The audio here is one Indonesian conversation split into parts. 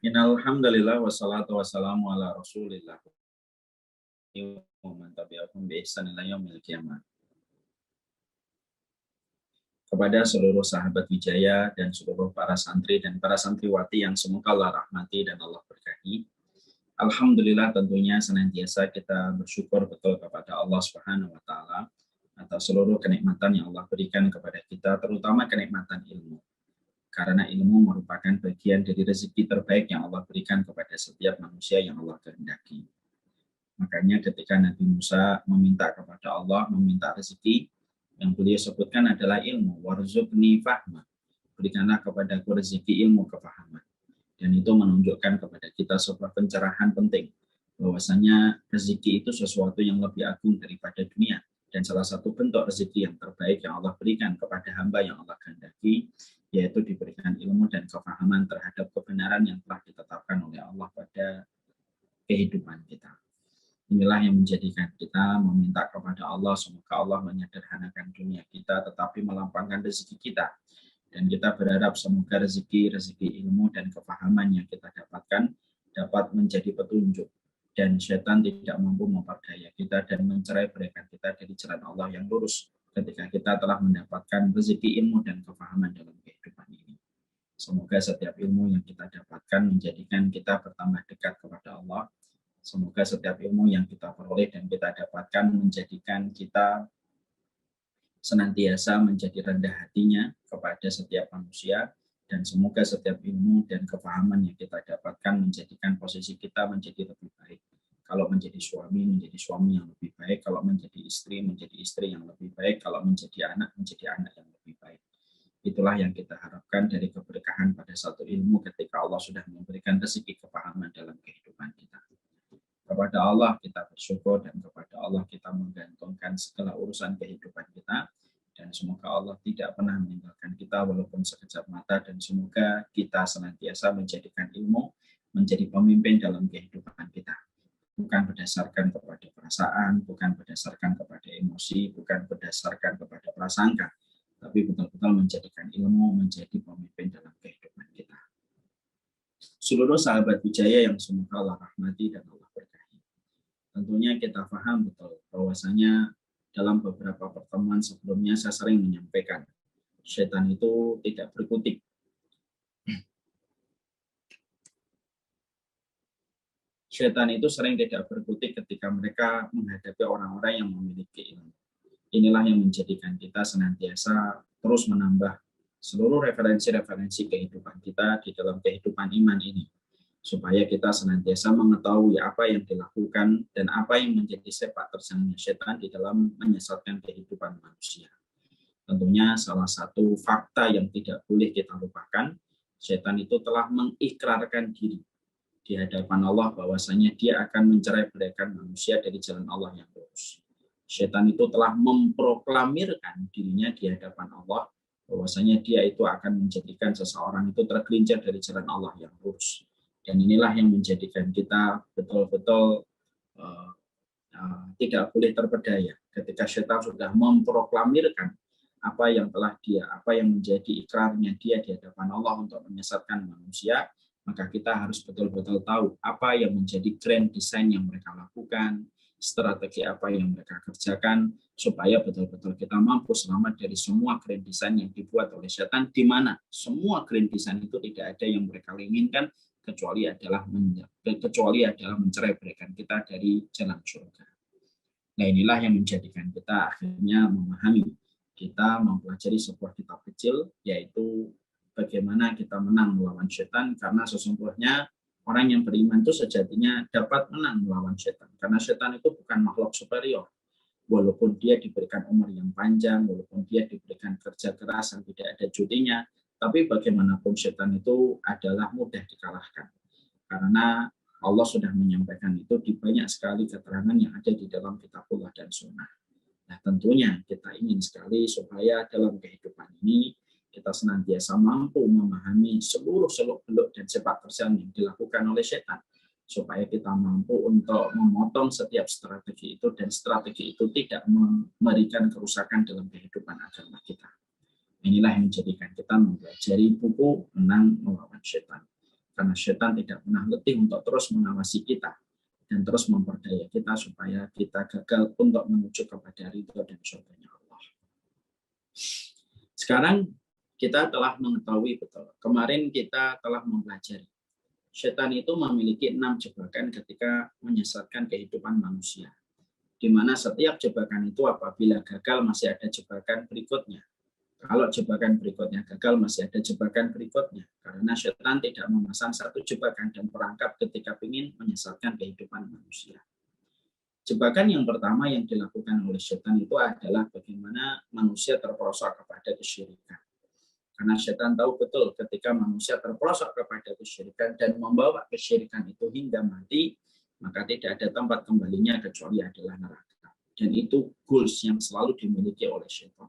Innal hamdalillah wassalatu wassalamu ala Rasulillah wa man tabi'ahum bi ihsan ila yaumil qiyamah. Kepada seluruh sahabat Wijaya dan seluruh para santri dan para santriwati yang semoga Allah rahmati dan Allah berkahi. Alhamdulillah tentunya senantiasa kita bersyukur betul kepada Allah Subhanahu wa taala atas seluruh kenikmatan yang Allah berikan kepada kita, terutama kenikmatan ilmu. Karena ilmu merupakan bagian dari rezeki terbaik yang Allah berikan kepada setiap manusia yang Allah kehendaki. Makanya ketika Nabi Musa meminta kepada Allah, meminta rezeki, yang beliau sebutkan adalah ilmu. Warzuqni fahma. Berikanlah kepadaku rezeki ilmu kefahaman. Dan itu menunjukkan kepada kita sebuah pencerahan penting. Bahwasanya rezeki itu sesuatu yang lebih agung daripada dunia. Dan salah satu bentuk rezeki yang terbaik yang Allah berikan kepada hamba yang Allah kehendaki, yaitu diberikan ilmu dan kefahaman terhadap kebenaran yang telah ditetapkan oleh Allah pada kehidupan kita. Inilah yang menjadikan kita meminta kepada Allah, semoga Allah menyederhanakan dunia kita, tetapi melampangkan rezeki kita. Dan kita berharap semoga rezeki ilmu dan kefahaman yang kita dapatkan dapat menjadi petunjuk. Dan setan tidak mampu memperdaya kita dan mencerai-beraikan kita dari jalan Allah yang lurus ketika kita telah mendapatkan rezeki ilmu dan kefahaman dalam kehidupan ini. Semoga setiap ilmu yang kita dapatkan menjadikan kita bertambah dekat kepada Allah. Semoga setiap ilmu yang kita peroleh dan kita dapatkan menjadikan kita senantiasa menjadi rendah hatinya kepada setiap manusia, dan semoga setiap ilmu dan kefahaman yang kita dapatkan menjadikan posisi kita menjadi lebih baik. Kalau menjadi suami yang lebih baik. Kalau menjadi istri yang lebih baik. Kalau menjadi anak yang lebih baik. Itulah yang kita harapkan dari keberkahan pada satu ilmu ketika Allah sudah memberikan rezeki kefahaman dalam kehidupan kita. Kepada Allah kita bersyukur dan kepada Allah kita menggantungkan segala urusan kehidupan kita, dan semoga Allah tidak pernah meninggalkan kita walaupun sekejap mata, dan semoga kita senantiasa menjadikan ilmu menjadi pemimpin dalam kehidupan kita, bukan berdasarkan kepada perasaan, bukan berdasarkan kepada emosi, bukan berdasarkan kepada prasangka, tapi betul-betul menjadikan ilmu menjadi pemimpin dalam kehidupan kita. Seluruh sahabat Wijaya yang semoga Allah rahmati dan Allah berkahi. Tentunya kita paham betul bahwasanya dalam beberapa pertemuan sebelumnya saya sering menyampaikan setan itu tidak berkutik. Setan itu sering tidak berkutik ketika mereka menghadapi orang-orang yang memiliki ilmu. Inilah yang menjadikan kita senantiasa terus menambah seluruh referensi-referensi kehidupan kita di dalam kehidupan iman ini, supaya kita senantiasa mengetahui apa yang dilakukan dan apa yang menjadi sepak terjangnya setan di dalam menyesatkan kehidupan manusia. Tentunya salah satu fakta yang tidak boleh kita lupakan, setan itu telah mengikrarkan diri di hadapan Allah bahwasanya dia akan mencerai-beraikan manusia dari jalan Allah yang lurus. Setan itu telah memproklamirkan dirinya di hadapan Allah bahwasanya dia itu akan menjadikan seseorang itu tergelincir dari jalan Allah yang lurus. Dan inilah yang menjadikan kita betul-betul tidak boleh terpedaya ketika setan sudah memproklamirkan apa yang menjadi ikrarnya dia di hadapan Allah untuk menyesatkan manusia, maka kita harus betul-betul tahu apa yang menjadi grand design yang mereka lakukan, strategi apa yang mereka kerjakan, supaya betul-betul kita mampu selamat dari semua grand design yang dibuat oleh setan, di mana semua grand design itu tidak ada yang mereka inginkan kecuali adalah mencerai-beraikan kita dari jalan surga. Nah, inilah yang menjadikan kita akhirnya memahami, kita mempelajari sebuah kitab kecil, yaitu bagaimana kita menang melawan setan, karena sesungguhnya orang yang beriman itu sejatinya dapat menang melawan setan, karena setan itu bukan makhluk superior. Walaupun dia diberikan umur yang panjang, walaupun dia diberikan kerja keras yang tidak ada jutinya, tapi bagaimanapun setan itu adalah mudah dikalahkan. Karena Allah sudah menyampaikan itu di banyak sekali keterangan yang ada di dalam kitabullah dan sunnah. Nah, tentunya kita ingin sekali supaya dalam kehidupan ini kita senantiasa mampu memahami seluruh seluk-beluk dan sepak terjang yang dilakukan oleh setan, supaya kita mampu untuk memotong setiap strategi itu, dan strategi itu tidak memberikan kerusakan dalam kehidupan agama kita. Inilah yang menjadikan kita mempelajari buku Menang Melawan Setan. Karena setan tidak pernah letih untuk terus mengawasi kita dan terus memperdaya kita supaya kita gagal untuk menuju kepada ridho dan surganya Allah. Sekarang kita telah mengetahui betul. Kemarin kita telah mempelajari. Setan itu memiliki 6 jebakan ketika menyesatkan kehidupan manusia. Di mana setiap jebakan itu apabila gagal masih ada jebakan berikutnya. Kalau jebakan berikutnya gagal masih ada jebakan berikutnya. Karena setan tidak memasang satu jebakan dan perangkap ketika ingin menyesatkan kehidupan manusia. Jebakan yang pertama yang dilakukan oleh setan itu adalah bagaimana manusia terperosok kepada kesyirikan. Karena setan tahu betul ketika manusia terperosok kepada kesyirikan dan membawa kesyirikan itu hingga mati, maka tidak ada tempat kembalinya kecuali adalah neraka. Dan itu goals yang selalu dimiliki oleh setan.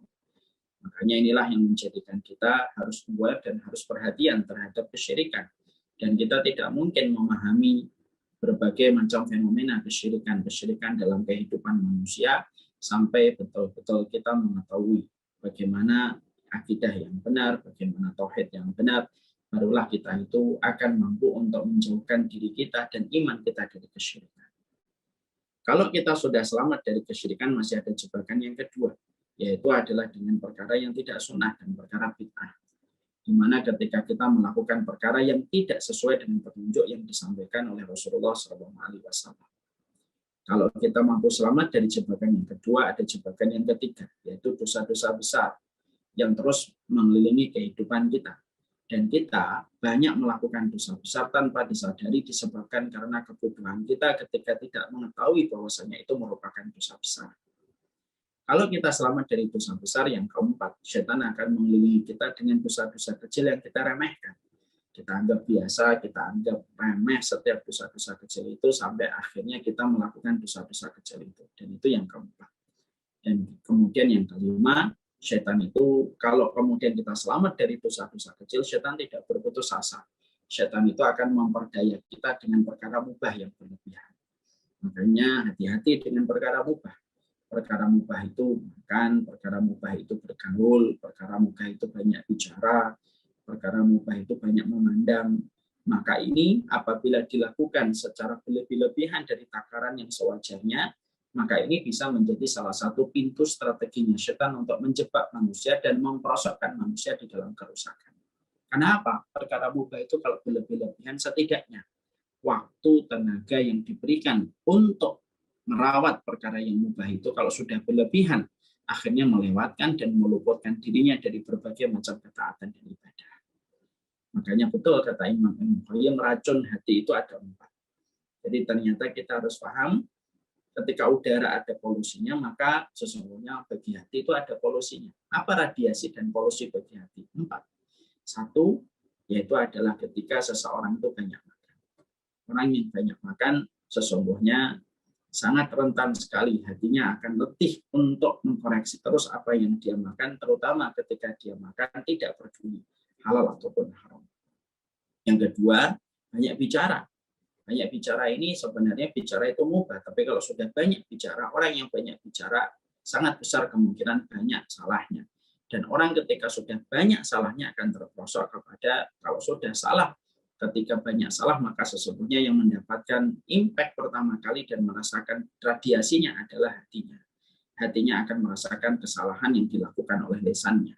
Makanya inilah yang menjadikan kita harus aware dan harus perhatian terhadap kesyirikan. Dan kita tidak mungkin memahami berbagai macam fenomena kesyirikan dalam kehidupan manusia sampai betul-betul kita mengetahui bagaimana akidah yang benar, bagaimana tauhid yang benar, barulah kita itu akan mampu untuk menjauhkan diri kita dan iman kita dari kesyirikan. Kalau kita sudah selamat dari kesyirikan, masih ada jebakan yang kedua, yaitu adalah dengan perkara yang tidak sunnah dan perkara bid'ah. Di mana ketika kita melakukan perkara yang tidak sesuai dengan petunjuk yang disampaikan oleh Rasulullah SAW. Kalau kita mampu selamat dari jebakan yang kedua, ada jebakan yang ketiga, yaitu dosa-dosa besar yang terus mengelilingi kehidupan kita. Dan kita banyak melakukan dosa besar tanpa disadari disebabkan karena kebodohan kita ketika tidak mengetahui bahwasanya itu merupakan dosa besar. Kalau kita selamat dari dosa besar yang keempat, setan akan mengelilingi kita dengan dosa-dosa kecil yang kita remehkan. Kita anggap biasa, kita anggap remeh setiap dosa-dosa kecil itu sampai akhirnya kita melakukan dosa-dosa kecil itu. Dan itu yang keempat. Dan kemudian yang kelima, setan itu kalau kemudian kita selamat dari dosa-dosa kecil, setan tidak berputus asa. Setan itu akan memperdaya kita dengan perkara mubah yang berlebihan. Makanya hati-hati dengan perkara mubah. Perkara mubah itu makan, perkara mubah itu bergaul, perkara mubah itu banyak bicara, perkara mubah itu banyak memandang. Maka ini apabila dilakukan secara berlebih-lebihan dari takaran yang sewajarnya, maka ini bisa menjadi salah satu pintu strateginya setan untuk menjebak manusia dan memperosokkan manusia di dalam kerusakan. Kenapa? Perkara mubah itu kalau berlebih-lebihan setidaknya waktu, tenaga yang diberikan untuk merawat perkara yang mubah itu kalau sudah berlebihan, akhirnya melewatkan dan meluputkan dirinya dari berbagai macam ketaatan dan ibadah. Makanya betul kata Imam Ibnu Qayyim, racun hati itu ada 4. Jadi ternyata kita harus paham ketika udara ada polusinya, maka sesungguhnya bagi hati itu ada polusinya. Apa radiasi dan polusi bagi hati? 4. 1, yaitu adalah ketika seseorang itu banyak makan. Orang yang banyak makan sesungguhnya sangat rentan sekali, hatinya akan letih untuk mengkoreksi terus apa yang dia makan, terutama ketika dia makan tidak peduli halal ataupun haram. Yang kedua, banyak bicara. Banyak bicara ini sebenarnya bicara itu mubah, tapi kalau sudah banyak bicara, orang yang banyak bicara sangat besar kemungkinan banyak salahnya. Dan orang ketika sudah banyak salahnya akan terperosok kepada kalau sudah salah. Ketika banyak salah, maka sesungguhnya yang mendapatkan impact pertama kali dan merasakan radiasinya adalah hatinya. Hatinya akan merasakan kesalahan yang dilakukan oleh lisannya.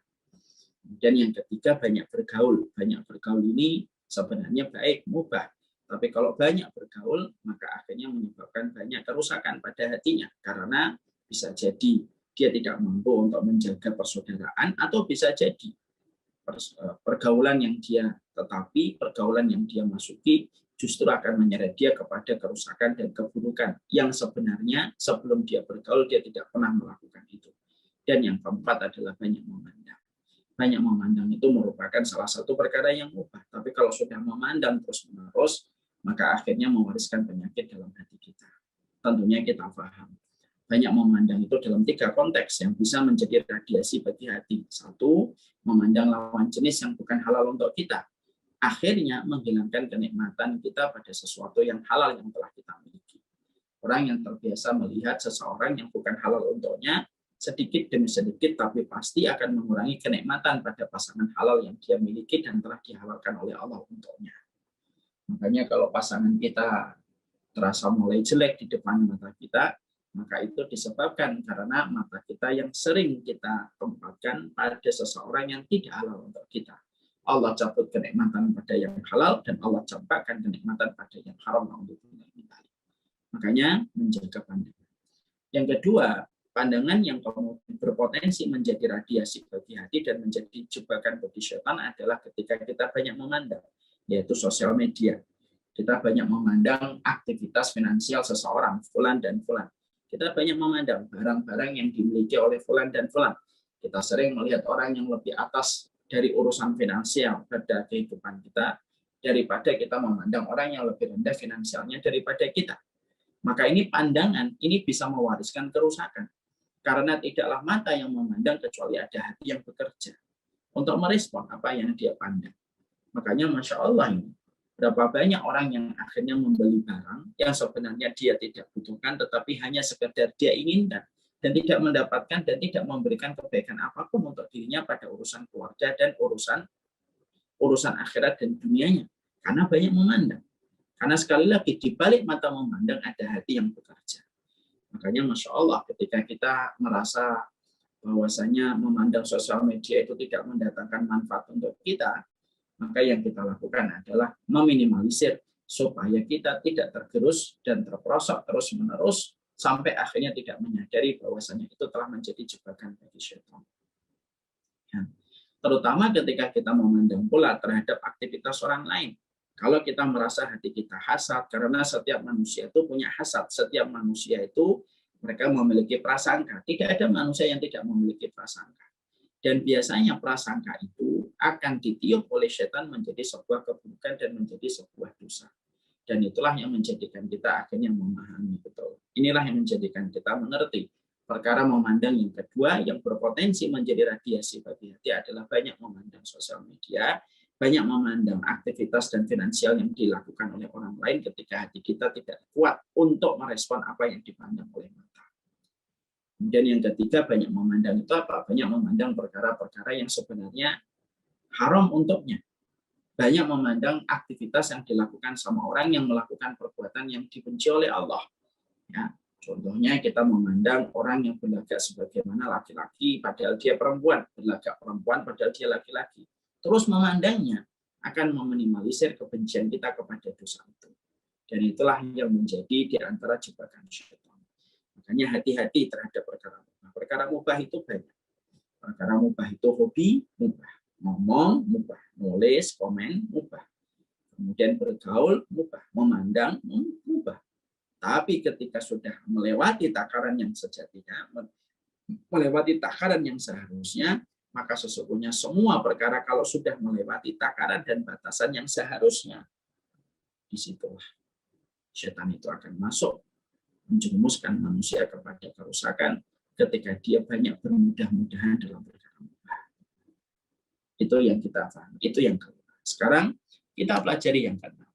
Dan yang ketiga, banyak bergaul. Banyak bergaul ini sebenarnya baik, mubah. Tapi kalau banyak bergaul, maka akhirnya menyebabkan banyak kerusakan pada hatinya. Karena bisa jadi dia tidak mampu untuk menjaga persaudaraan, atau bisa jadi pergaulan yang dia tetapi pergaulan yang dia masuki justru akan menyeret dia kepada kerusakan dan keburukan yang sebenarnya sebelum dia bergaul dia tidak pernah melakukan itu. Dan yang keempat adalah banyak memandang. Banyak memandang itu merupakan salah satu perkara yang mubah, tapi kalau sudah memandang terus-menerus, maka akhirnya mewariskan penyakit dalam hati kita. Tentunya kita paham. Banyak memandang itu dalam 3 konteks yang bisa menjadi radiasi bagi hati. 1, memandang lawan jenis yang bukan halal untuk kita. Akhirnya menghilangkan kenikmatan kita pada sesuatu yang halal yang telah kita miliki. Orang yang terbiasa melihat seseorang yang bukan halal untuknya, sedikit demi sedikit tapi pasti akan mengurangi kenikmatan pada pasangan halal yang dia miliki dan telah dihalalkan oleh Allah untuknya. Makanya kalau pasangan kita terasa mulai jelek di depan mata kita, maka itu disebabkan karena mata kita yang sering kita tempatkan pada seseorang yang tidak halal untuk kita. Allah cabut kenikmatan pada yang halal dan Allah campakkan kenikmatan pada yang haram. Makanya menjaga pandangan. Yang kedua, pandangan yang kemudian berpotensi menjadi radiasi bagi hati dan menjadi jebakan bagi setan adalah ketika kita banyak memandang, yaitu sosial media. Kita banyak memandang aktivitas finansial seseorang, fulan dan fulan. Kita banyak memandang barang-barang yang dimiliki oleh fulan dan fulan. Kita sering melihat orang yang lebih atas dari urusan finansial pada kehidupan kita daripada kita memandang orang yang lebih rendah finansialnya daripada kita. Maka ini pandangan, ini bisa mewariskan kerusakan. Karena tidaklah mata yang memandang kecuali ada hati yang bekerja untuk merespon apa yang dia pandang. Makanya Masya Allah ini, berapa banyak orang yang akhirnya membeli barang yang sebenarnya dia tidak butuhkan, tetapi hanya sekedar dia inginkan dan tidak mendapatkan dan tidak memberikan kebaikan apapun untuk dirinya pada urusan keluarga dan urusan akhirat dan dunianya. Karena banyak memandang. Karena sekali lagi di balik mata memandang ada hati yang bekerja. Makanya Masya Allah ketika kita merasa bahwasanya memandang sosial media itu tidak mendatangkan manfaat untuk kita, maka yang kita lakukan adalah meminimalisir supaya kita tidak tergerus dan terperosok terus-menerus sampai akhirnya tidak menyadari bahwasanya itu telah menjadi jebakan bagi syaitan. Ya. Terutama ketika kita memandang pula terhadap aktivitas orang lain. Kalau kita merasa hati kita hasad, karena setiap manusia itu punya hasad, setiap manusia itu mereka memiliki prasangka. Tidak ada manusia yang tidak memiliki prasangka. Dan biasanya prasangka itu akan ditiup oleh setan menjadi sebuah keburukan dan menjadi sebuah dosa. Dan itulah yang menjadikan kita akhirnya memahami betul. Inilah yang menjadikan kita mengerti. Perkara memandang yang kedua yang berpotensi menjadi radiasi bagi hati adalah banyak memandang sosial media, banyak memandang aktivitas dan finansial yang dilakukan oleh orang lain ketika hati kita tidak kuat untuk merespon apa yang dipandang oleh mata. Kemudian yang ketiga, banyak memandang itu apa? Banyak memandang perkara-perkara yang sebenarnya haram untuknya. Banyak memandang aktivitas yang dilakukan sama orang yang melakukan perbuatan yang dibenci oleh Allah. Ya, contohnya kita memandang orang yang berlagak sebagaimana laki-laki padahal dia perempuan, berlagak perempuan padahal dia laki-laki. Terus memandangnya akan meminimalisir kebencian kita kepada dosa itu. Dan itulah yang menjadi di antara jebakan syaitan. Makanya hati-hati terhadap perkara mubah. Perkara mubah itu banyak. Perkara mubah itu hobi, mubah. Ngomong, mubah. Nulis, komen, mubah. Kemudian bergaul, mubah. Memandang, mubah. Tapi ketika sudah melewati takaran yang sejatinya, melewati takaran yang seharusnya, maka sesungguhnya semua perkara kalau sudah melewati takaran dan batasan yang seharusnya, disitulah setan itu akan masuk menjerumuskan manusia kepada kerusakan ketika dia banyak bermudah-mudahan dalam perkara mubah. Itu yang kita pahami, itu yang kedua. Sekarang kita pelajari yang keenam.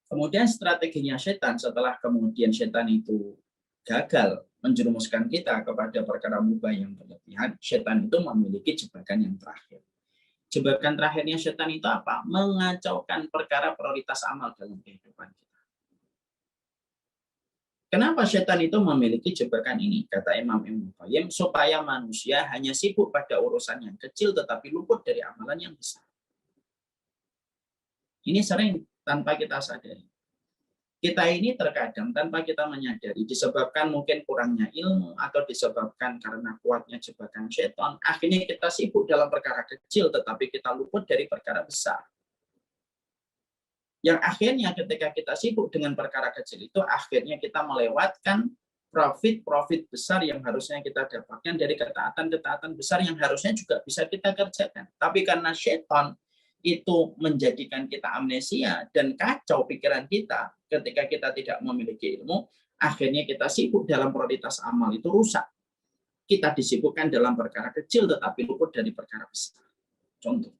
Kemudian strateginya setan setelah kemudian setan itu gagal menjerumuskan kita kepada perkara mubah yang berlebihan, setan itu memiliki jebakan yang terakhir. Jebakan terakhirnya setan itu apa? Mengacaukan perkara prioritas amal dalam kehidupan kita. Kenapa setan itu memiliki jebakan ini? Kata Imam Ibnu Qayyim, supaya manusia hanya sibuk pada urusan yang kecil tetapi luput dari amalan yang besar. Ini sering tanpa kita sadari. Kita ini terkadang tanpa kita menyadari disebabkan mungkin kurangnya ilmu atau disebabkan karena kuatnya jebakan setan, akhirnya kita sibuk dalam perkara kecil tetapi kita luput dari perkara besar. Yang akhirnya ketika kita sibuk dengan perkara kecil itu, akhirnya kita melewatkan profit besar yang harusnya kita dapatkan dari ketaatan-ketaatan besar yang harusnya juga bisa kita kerjakan. Tapi karena setan itu menjadikan kita amnesia dan kacau pikiran kita ketika kita tidak memiliki ilmu, akhirnya kita sibuk dalam prioritas amal itu rusak. Kita disibukkan dalam perkara kecil tetapi luput dari perkara besar. Contoh.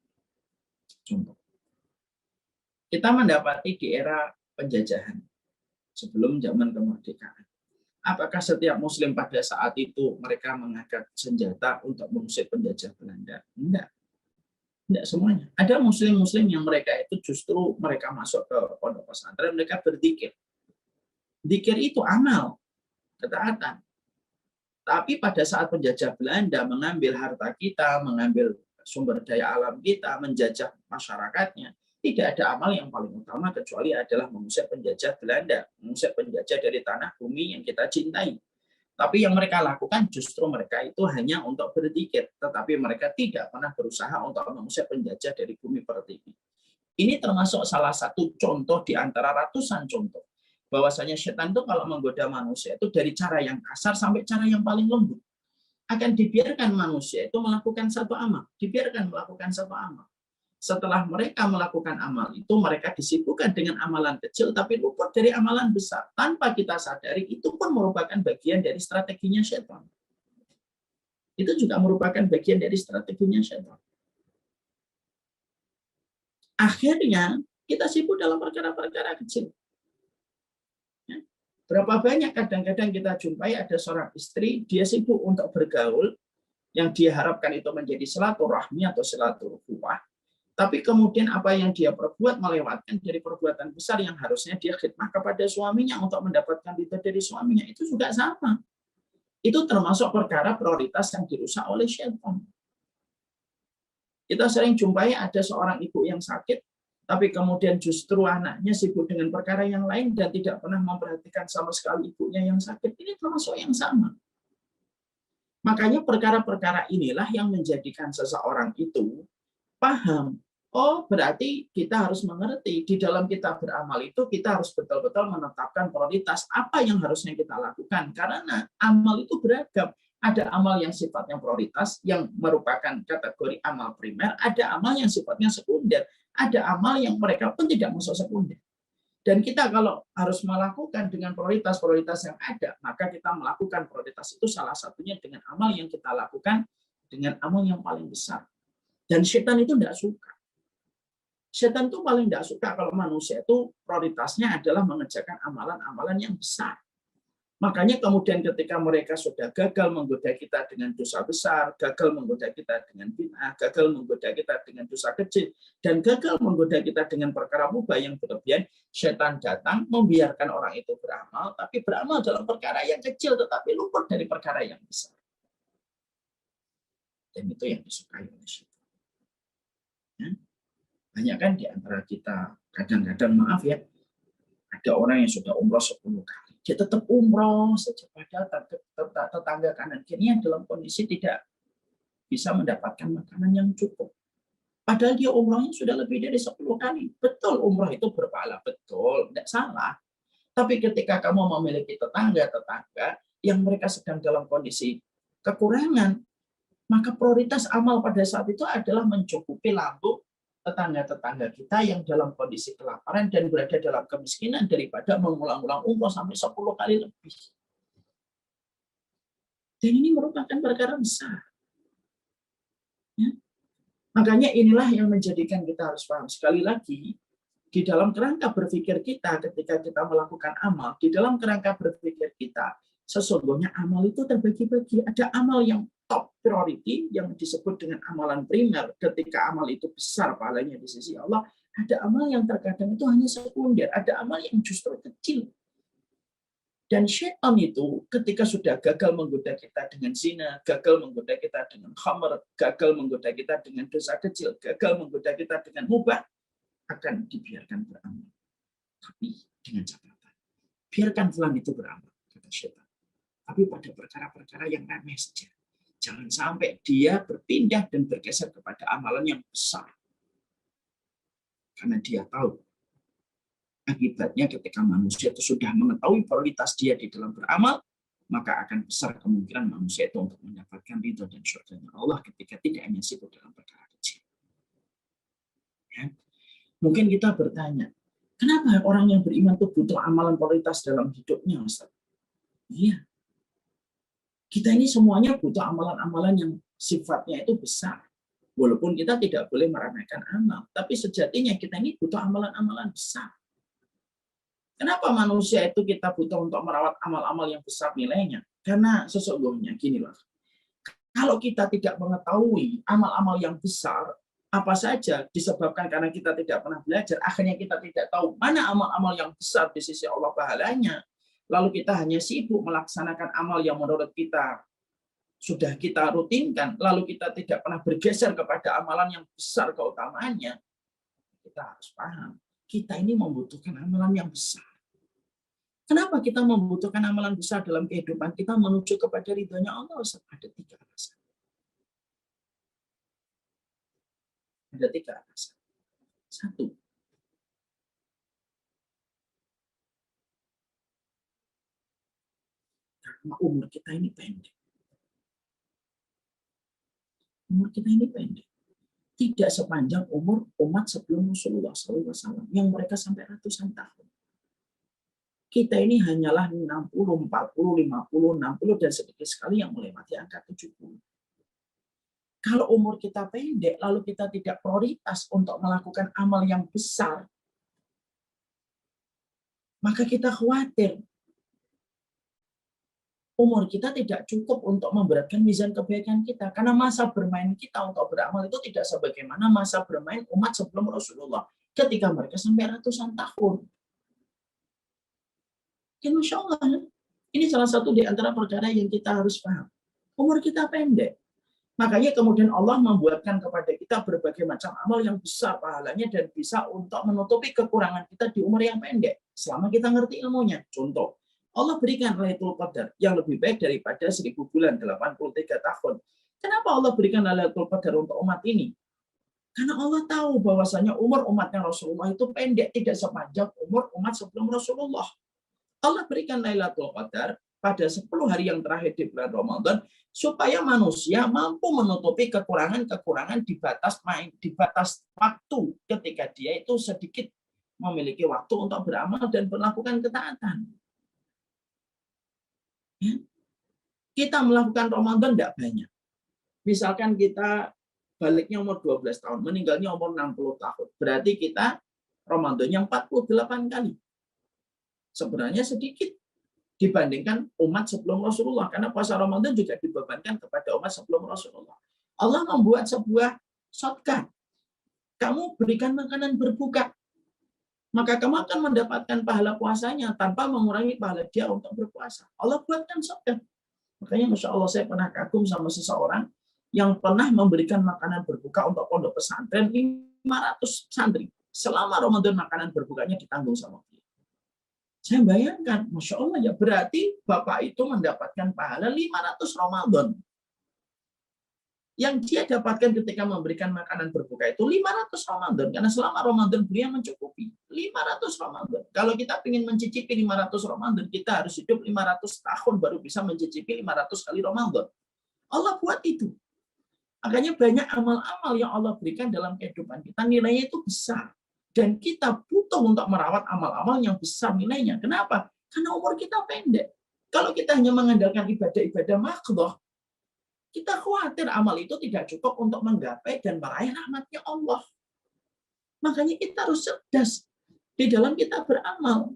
Kita mendapati di era penjajahan sebelum zaman kemerdekaan. Apakah setiap muslim pada saat itu mereka mengangkat senjata untuk mengusir penjajah Belanda? Enggak. Tidak semuanya. Ada muslim-muslim yang mereka itu justru mereka masuk ke pondok pesantren, mereka berzikir. Zikir itu amal, ketaatan. Tapi pada saat penjajah Belanda mengambil harta kita, mengambil sumber daya alam kita, menjajah masyarakatnya, tidak ada amal yang paling utama kecuali adalah mengusir penjajah Belanda, mengusir penjajah dari tanah bumi yang kita cintai. Tapi yang mereka lakukan justru mereka itu hanya untuk berzikir, tetapi mereka tidak pernah berusaha untuk mengusir penjajah dari bumi pertiwi. Ini termasuk salah satu contoh di antara ratusan contoh bahwasanya setan itu kalau menggoda manusia itu dari cara yang kasar sampai cara yang paling lembut. Akan dibiarkan manusia itu melakukan satu amal, dibiarkan melakukan satu amal. Setelah mereka melakukan amal itu, mereka disibukkan dengan amalan kecil tapi luput dari amalan besar. Tanpa kita sadari, itu pun merupakan bagian dari strateginya setan. Itu juga merupakan bagian dari strateginya setan. Akhirnya kita sibuk dalam perkara-perkara kecil. Berapa banyak kadang-kadang kita jumpai ada seorang istri, dia sibuk untuk bergaul, yang dia harapkan itu menjadi silaturahmi atau silaturahmah. Tapi kemudian apa yang dia perbuat melewatkan dari perbuatan besar yang harusnya dia khidmah kepada suaminya untuk mendapatkan ridho dari suaminya. Itu juga sama. Itu termasuk perkara prioritas yang dirusak oleh syaitan. Kita sering jumpai ada seorang ibu yang sakit, tapi kemudian justru anaknya sibuk dengan perkara yang lain dan tidak pernah memperhatikan sama sekali ibunya yang sakit. Ini termasuk yang sama. Makanya perkara-perkara inilah yang menjadikan seseorang itu paham. Oh, berarti kita harus mengerti di dalam kita beramal itu kita harus betul-betul menetapkan prioritas apa yang harusnya kita lakukan. Karena amal itu beragam. Ada amal yang sifatnya prioritas, yang merupakan kategori amal primer. Ada amal yang sifatnya sekunder. Ada amal yang mereka pun tidak masuk sekunder. Dan kita kalau harus melakukan dengan prioritas-prioritas yang ada, maka kita melakukan prioritas itu salah satunya dengan amal yang kita lakukan dengan amal yang paling besar. Dan setan itu tidak suka. Setan itu paling tidak suka kalau manusia itu prioritasnya adalah mengerjakan amalan-amalan yang besar. Makanya kemudian ketika mereka sudah gagal menggoda kita dengan dosa besar, gagal menggoda kita dengan bid'ah, gagal menggoda kita dengan dosa kecil, dan gagal menggoda kita dengan perkara mubah yang berlebihan, setan datang membiarkan orang itu beramal, tapi beramal dalam perkara yang kecil, tetapi luput dari perkara yang besar. Dan itu yang disukai oleh setan. Ya. Banyak kan di antara kita, kadang-kadang maaf ya, ada orang yang sudah umroh 10 kali. Dia tetap umroh saja, padahal tetangga kanan kirinya dalam kondisi tidak bisa mendapatkan makanan yang cukup. Padahal dia umrohnya sudah lebih dari 10 kali. Betul, umroh itu berpahala, betul, tidak salah. Tapi ketika kamu memiliki tetangga-tetangga yang mereka sedang dalam kondisi kekurangan, maka prioritas amal pada saat itu adalah mencukupi lambung tetangga-tetangga kita yang dalam kondisi kelaparan dan berada dalam kemiskinan daripada mengulang-ulang umroh sampai 10 kali lebih. Dan ini merupakan perkara besar. Ya. Makanya inilah yang menjadikan kita harus paham. Sekali lagi, di dalam kerangka berpikir kita ketika kita melakukan amal, di dalam kerangka berpikir kita, sesungguhnya amal itu terbagi-bagi. Ada amal yang top priority yang disebut dengan amalan primer. Ketika amal itu besar pahalanya di sisi Allah, ada amal yang terkadang itu hanya sekunder, ada amal yang justru kecil. Dan syaitan itu ketika sudah gagal menggoda kita dengan zina, gagal menggoda kita dengan khamr, gagal menggoda kita dengan dosa kecil, gagal menggoda kita dengan mubah, akan dibiarkan beramal. Tapi dengan catatan, biarkan fulan itu beramal, kata syaitan. Tapi pada perkara-perkara yang remeh saja. Jangan sampai dia berpindah dan bergeser kepada amalan yang besar. Karena dia tahu akibatnya ketika manusia itu sudah mengetahui prioritas dia di dalam beramal, maka akan besar kemungkinan manusia itu untuk mendapatkan ridho dan syurganya Allah ketika tidak hanya sibuk dalam perkara kecil. Ya. Mungkin kita bertanya, kenapa orang yang beriman itu butuh amalan prioritas dalam hidupnya, Ustaz? Iya. Kita ini semuanya butuh amalan-amalan yang sifatnya itu besar. Walaupun kita tidak boleh meremehkan amal, tapi sejatinya kita ini butuh amalan-amalan besar. Kenapa manusia itu kita butuh untuk merawat amal-amal yang besar nilainya? Karena sesungguhnya ginilah, kalau kita tidak mengetahui amal-amal yang besar, apa saja disebabkan karena kita tidak pernah belajar, akhirnya kita tidak tahu mana amal-amal yang besar di sisi Allah pahalanya. Lalu kita hanya sibuk melaksanakan amal yang menurut kita sudah kita rutinkan, lalu kita tidak pernah bergeser kepada amalan yang besar keutamaannya. Kita harus paham, kita ini membutuhkan amalan yang besar. Kenapa kita membutuhkan amalan besar dalam kehidupan kita menuju kepada ridhonya Allah? Ada 3 alasan. Ada 3 alasan. 1, karena umur kita ini pendek. Umur kita ini pendek. Tidak sepanjang umur umat sebelum Rasulullah SAW yang mereka sampai ratusan tahun. Kita ini hanyalah 60, 40, 50, 60 dan sedikit sekali yang melewati angka 70. Kalau umur kita pendek, lalu kita tidak prioritas untuk melakukan amal yang besar, maka kita khawatir umur kita tidak cukup untuk memberatkan mizan kebaikan kita. Karena masa bermain kita untuk beramal itu tidak sebagaimana masa bermain umat sebelum Rasulullah ketika mereka sampai ratusan tahun. Ya, Masya Allah, ini salah satu di antara perkara yang kita harus paham. Umur kita pendek. Makanya kemudian Allah membuatkan kepada kita berbagai macam amal yang besar pahalanya dan bisa untuk menutupi kekurangan kita di umur yang pendek. Selama kita ngerti ilmunya. Contoh, Allah berikan Lailatul Qadar yang lebih baik daripada 1000 bulan, 83 tahun. Kenapa Allah berikan Lailatul Qadar untuk umat ini? Karena Allah tahu bahwasanya umur umatnya Rasulullah itu pendek, tidak sepanjang umur umat sebelum Rasulullah. Allah berikan Lailatul Qadar pada 10 hari yang terakhir di bulan Ramadan supaya manusia mampu menutupi kekurangan-kekurangan di batas waktu ketika dia itu sedikit memiliki waktu untuk beramal dan melakukan ketaatan. Ya. Kita melakukan Ramadan tidak banyak. Misalkan kita baliknya umur 12 tahun, meninggalnya umur 60 tahun. Berarti kita Ramadannya 48 kali. Sebenarnya sedikit dibandingkan umat sebelum Rasulullah. Karena puasa Ramadan juga dibebankan kepada umat sebelum Rasulullah. Allah membuat sebuah shortcut. Kamu berikan makanan berbuka. Maka kamu akan mendapatkan pahala puasanya tanpa mengurangi pahala dia untuk berpuasa. Allah buatkan shortcut. Makanya Masya Allah saya pernah kagum sama seseorang yang pernah memberikan makanan berbuka untuk pondok pesantren 500 santri. Selama Ramadan makanan berbukanya ditanggung sama dia. Saya bayangkan, Masya Allah ya, berarti Bapak itu mendapatkan pahala 500 Ramadan. Yang dia dapatkan ketika memberikan makanan berbuka itu 500 Ramadan. Karena selama Ramadan beliau mencukupi. 500 Ramadan. Kalau kita ingin mencicipi 500 Ramadan, kita harus hidup 500 tahun baru bisa mencicipi 500 kali Ramadan. Allah buat itu. Makanya banyak amal-amal yang Allah berikan dalam kehidupan kita, nilainya itu besar. Dan kita butuh untuk merawat amal-amal yang besar nilainya. Kenapa? Karena umur kita pendek. Kalau kita hanya mengandalkan ibadah-ibadah makhluk, kita khawatir amal itu tidak cukup untuk menggapai dan meraih rahmatnya Allah. Makanya kita harus cerdas di dalam kita beramal.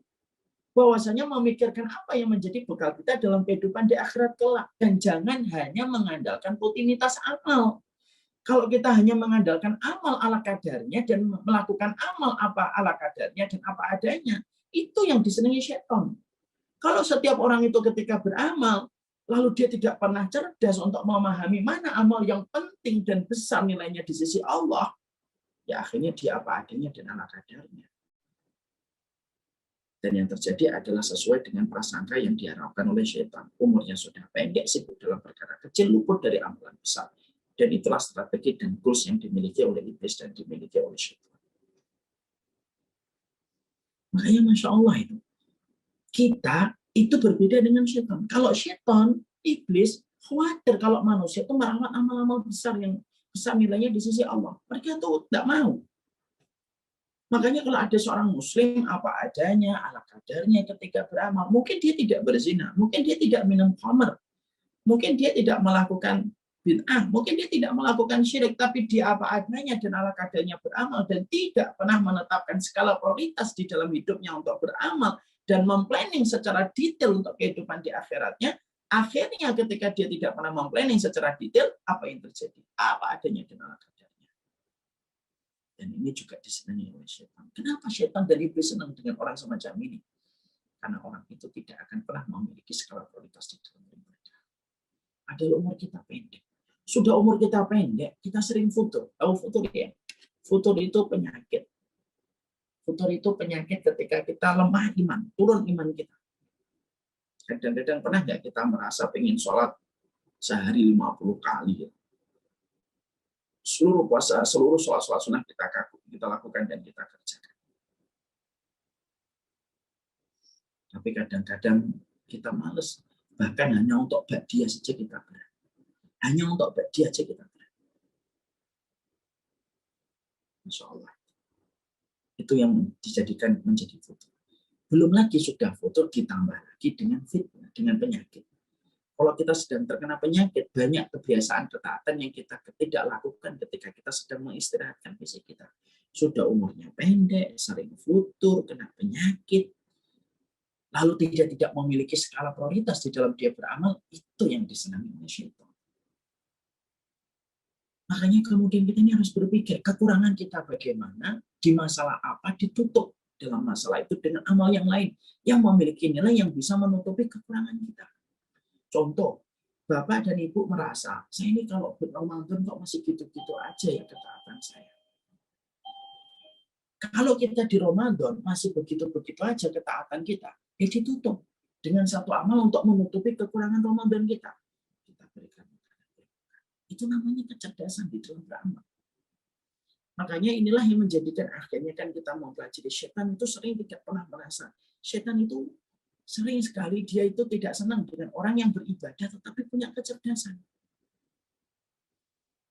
Bahwasanya memikirkan apa yang menjadi bekal kita dalam kehidupan di akhirat kelak. Dan jangan hanya mengandalkan rutinitas amal. Kalau kita hanya mengandalkan amal ala kadarnya dan melakukan amal apa ala kadarnya dan apa adanya, itu yang disenangi syaitan. Kalau setiap orang itu ketika beramal, lalu dia tidak pernah cerdas untuk memahami mana amal yang penting dan besar nilainya di sisi Allah, ya akhirnya dia apa adanya dan ala kadarnya. Dan yang terjadi adalah sesuai dengan prasangka yang diharapkan oleh syaitan. Umurnya sudah pendek, sibuk dalam perkara kecil, luput dari amalan besar. Dan itulah strategi dan goals yang dimiliki oleh iblis dan dimiliki oleh syaitan. Makanya Masya Allah itu. Kita itu berbeda dengan syaitan. Kalau syaitan, iblis, khawatir kalau manusia itu merawat amal-amal besar yang besar nilainya di sisi Allah. Mereka itu tidak mau. Makanya kalau ada seorang muslim apa adanya, ala kadarnya ketika beramal, mungkin dia tidak berzina, mungkin dia tidak minum khamr, mungkin dia tidak melakukan bid'ah, mungkin dia tidak melakukan syirik, tapi dia apa adanya dan ala kadarnya beramal dan tidak pernah menetapkan skala prioritas di dalam hidupnya untuk beramal dan memplanning secara detail untuk kehidupan di akhiratnya. Akhirnya ketika dia tidak pernah memplanning secara detail, apa yang terjadi? Apa adanya dan ala kadarnya. ini juga disenangi oleh setan. Kenapa setan dan iblis senang dengan orang semacam ini? Karena orang itu tidak akan pernah memiliki skala prioritas di dalam beribadah. Ada umur kita pendek. Sudah umur kita pendek, kita sering futur. Tahu futur ya? Futur itu penyakit. Futur itu penyakit ketika kita lemah iman, turun iman kita. Kadang-kadang pernah nggak kita merasa pengen sholat sehari 50 kali? Seluruh puasa, seluruh sholat sunnah kita lakukan dan kita kerjakan. Tapi kadang-kadang kita males. Bahkan hanya untuk ba'diyah saja kita berat. Hanya untuk ba'diyah saja kita berat. Masya Allah. Itu yang dijadikan menjadi futur. Belum lagi sudah futur ditambah lagi dengan fitnah, dengan penyakit. Kalau kita sedang terkena penyakit, banyak kebiasaan ketaatan yang kita tidak lakukan ketika kita sedang mengistirahatkan fisik kita. Sudah umurnya pendek, sering futur, kena penyakit, lalu tidak memiliki skala prioritas di dalam dia beramal, itu yang disenangi oleh syaitan. Makanya kemudian kita ini harus berpikir, kekurangan kita bagaimana, di masalah apa, ditutup dalam masalah itu dengan amal yang lain, yang memiliki nilai yang bisa menutupi kekurangan kita. Contoh, Bapak dan Ibu merasa, saya ini kalau Ramadan kok masih gitu-gitu aja ya ketaatan saya. Kalau kita di Ramadan masih begitu-begitu aja ketaatan kita, ya ditutup dengan satu amal untuk menutupi kekurangan Ramadan kita. Kita berikan. Itu namanya kecerdasan di dalam beramal. Makanya inilah yang menjadikan akhirnya kan kita mau pelajari setan itu sering tidak pernah merasa. Setan itu sering sekali dia itu tidak senang dengan orang yang beribadah tetapi punya kecerdasan.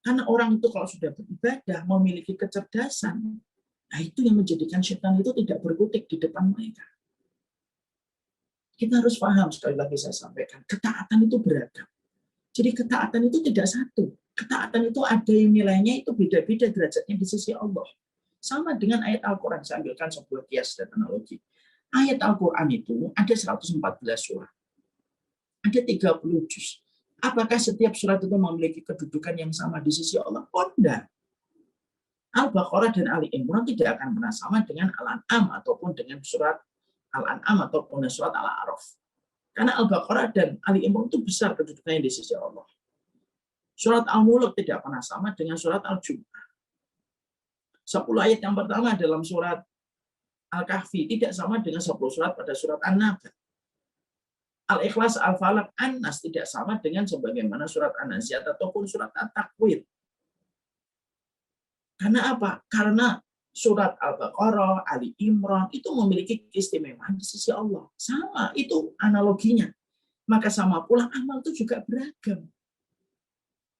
Karena orang itu kalau sudah beribadah memiliki kecerdasan, nah itu yang menjadikan setan itu tidak berkutik di depan mereka. Kita harus paham, sekali lagi saya sampaikan, ketaatan itu beragam. Jadi ketaatan itu tidak satu. Ketaatan itu ada yang nilainya itu beda-beda derajatnya di sisi Allah. Sama dengan ayat Al-Quran, saya ambilkan sebuah kias dan analogi. Ayat Al-Quran itu ada 114 surat. Ada 30 juz. Apakah setiap surat itu memiliki kedudukan yang sama di sisi Allah? Oh, enggak. Al-Baqarah dan Ali Imran tidak akan pernah sama dengan Al-An'am ataupun dengan surat Al-An'am ataupun surat Al-A'raf. Karena Al-Baqarah dan Ali Imran itu besar kedudukannya di sisi Allah. Surat Al-Mulk tidak pernah sama dengan surat Al-Jumu'ah. 10 ayat yang pertama dalam surat Al-Kahfi tidak sama dengan 10 surat pada surat An-Naba. Al-Ikhlas, Al-Falaq, An-Nas tidak sama dengan sebagaimana surat An-Nazi'at ataupun surat At-Takwir. Karena apa? Karena surat Al-Baqarah, Ali Imran itu memiliki keistimewaan di sisi Allah. Sama, itu analoginya. Maka sama pula amal itu juga beragam.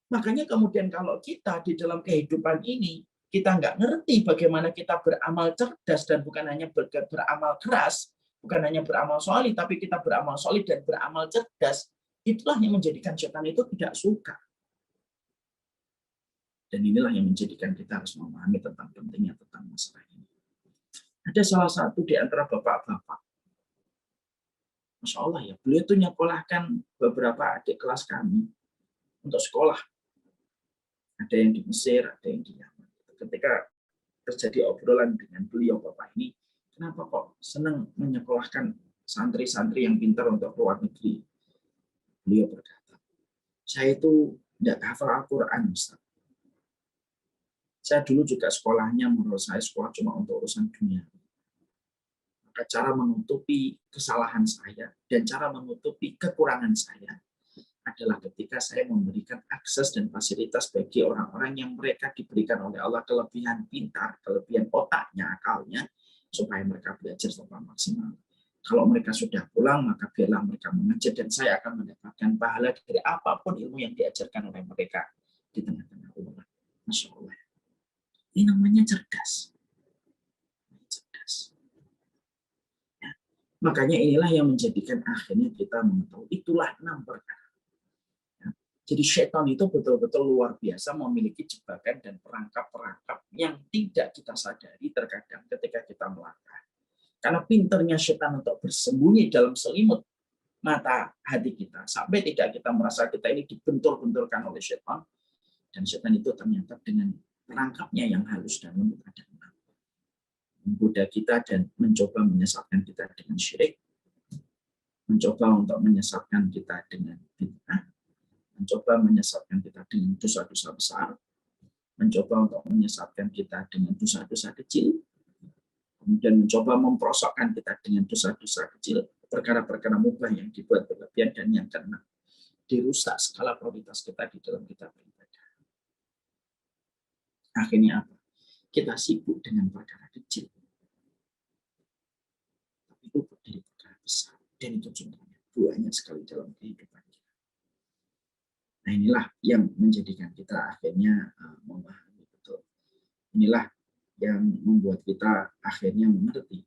Makanya kemudian kalau kita di dalam kehidupan ini, kita nggak ngerti bagaimana kita beramal cerdas dan bukan hanya beramal keras, bukan hanya beramal solid, tapi kita beramal solid dan beramal cerdas, itulah yang menjadikan setan itu tidak suka. Dan inilah yang menjadikan kita harus memahami tentang pentingnya tentang masalah ini. Ada salah satu di antara bapak-bapak, Masya Allah ya, beliau itu nyekolahkan beberapa adik kelas kami untuk sekolah. Ada yang di Mesir, ada yang di Yaman. Ketika terjadi obrolan dengan beliau bapak ini, kenapa kok senang menyekolahkan santri-santri yang pintar untuk luar negeri? Beliau berkata, saya itu tidak hafal Al-Quran, Ustaz. Saya dulu juga sekolahnya, menurut saya sekolah cuma untuk urusan dunia. Maka cara menutupi kesalahan saya dan cara menutupi kekurangan saya adalah ketika saya memberikan akses dan fasilitas bagi orang-orang yang mereka diberikan oleh Allah kelebihan pintar, kelebihan otaknya, akalnya, supaya mereka belajar secara maksimal. Kalau mereka sudah pulang, maka biarlah mereka mengajar dan saya akan mendapatkan pahala dari apapun ilmu yang diajarkan oleh mereka di tengah-tengah umat. Masya Allah. Ini namanya cerdas. Cerdas. Ya. Makanya inilah yang menjadikan akhirnya kita mengetahui itulah 6 perkara. Ya. Jadi syaitan itu betul-betul luar biasa memiliki jebakan dan perangkap-perangkap yang tidak kita sadari terkadang ketika kita melangkah. Karena pinternya syaitan untuk bersembunyi dalam selimut mata hati kita sampai tidak kita merasa kita ini dibentur-benturkan oleh syaitan, dan syaitan itu ternyata dengan perangkapnya yang halus dan lembut adalah menggoda kita dan mencoba menyesatkan kita dengan syirik, mencoba untuk menyesatkan kita dengan bid'ah, mencoba menyesatkan kita dengan dosa-dosa besar, mencoba untuk menyesatkan kita dengan dosa-dosa kecil, kemudian mencoba memperosokkan kita dengan dosa-dosa kecil, perkara-perkara mubah yang dibuat berlebihan, dan yang keenam, dirusak skala prioritas kita di dalam kita beribadah. Akhirnya apa? Kita sibuk dengan perkara kecil. Tapi itu dari perkara besar. Dan itu contohnya banyak sekali dalam kehidupan kita. Nah, inilah yang menjadikan kita akhirnya memahami betul. Inilah yang membuat kita akhirnya mengerti.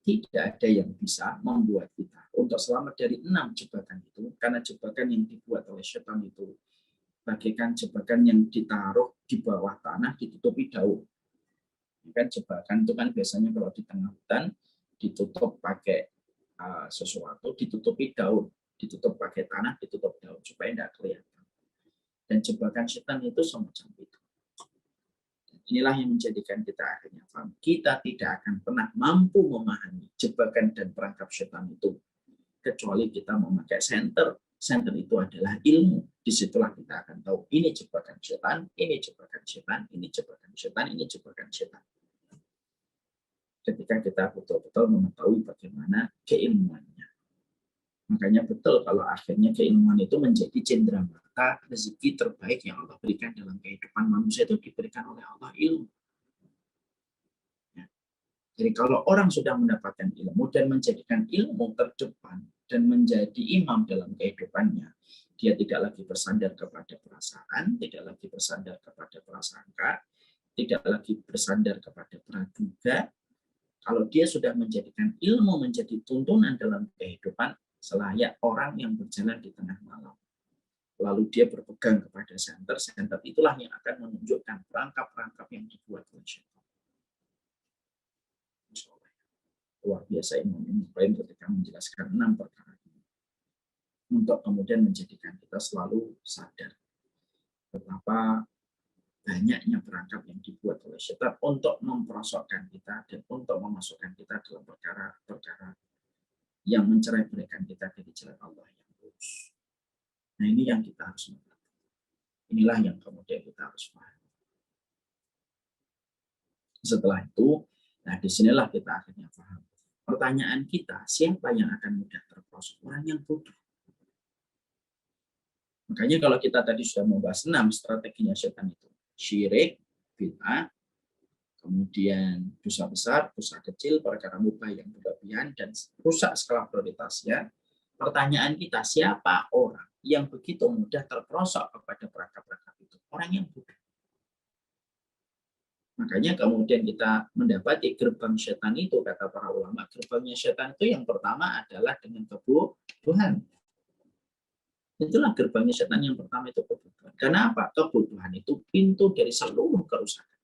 Tidak ada yang bisa membuat kita untuk selamat dari 6 jebakan itu. Karena jebakan yang dibuat oleh setan itu bagaikan jebakan yang ditaruh di bawah tanah, ditutupi daun. Kan jebakan itu kan biasanya kalau di tengah hutan ditutup pakai sesuatu, ditutupi daun, ditutup pakai tanah, ditutup daun supaya tidak kelihatan. Dan jebakan setan itu semacam itu. Inilah yang menjadikan kita akhirnya paham. Kita tidak akan pernah mampu memahami jebakan dan perangkap setan itu kecuali kita memakai senter. Senter itu adalah ilmu. Disitulah kita akan tahu ini jebakan setan, ini jebakan setan, ini jebakan setan, ini jebakan setan. Ketika kita betul-betul mengetahui bagaimana keilmuannya. Makanya betul kalau akhirnya keilmuan itu menjadi cenderamata rezeki terbaik yang Allah berikan dalam kehidupan manusia, itu diberikan oleh Allah ilmu. Ya. Jadi kalau orang sudah mendapatkan ilmu dan menjadikan ilmu terdepan dan menjadi imam dalam kehidupannya, dia tidak lagi bersandar kepada perasaan, tidak lagi bersandar kepada prasangka, tidak lagi bersandar kepada praduga. Kalau dia sudah menjadikan ilmu menjadi tuntunan dalam kehidupan, selayak orang yang berjalan di tengah malam. Lalu dia berpegang kepada senter itulah yang akan menunjukkan perangkap-perangkap yang dibuat oleh syaitan. Luar biasa Imam Ibnu Qayyim ketika menjelaskan 6 perkara ini. Untuk kemudian menjadikan kita selalu sadar betapa banyaknya perangkap yang dibuat oleh syaitan untuk memperosokkan kita dan untuk memasukkan kita dalam perkara-perkara yang mencerai-beraikan kita dari jalan Allah yang lurus. Nah, ini yang kita harus mengerti. Inilah yang kemudian kita harus pahami. Setelah itu, nah disinilah kita akhirnya paham. Pertanyaan kita, siapa yang akan mudah terperosok? Orang yang bodoh. Makanya kalau kita tadi sudah membahas 6 strateginya setan itu. Syirik, bid'ah, kemudian dosa besar, dosa kecil, perkara mubah yang berlebihan, dan rusak skala prioritasnya. Pertanyaan kita, siapa orang yang begitu mudah terperosok kepada perangkap-perangkap itu? Orang yang bodoh. Makanya kemudian kita mendapati gerbang setan itu, kata para ulama, gerbangnya setan itu yang pertama adalah dengan kebodohan. Itulah gerbangnya setan yang pertama itu kebodohan. Karena apa? Kebodohan itu pintu dari seluruh kerusakan.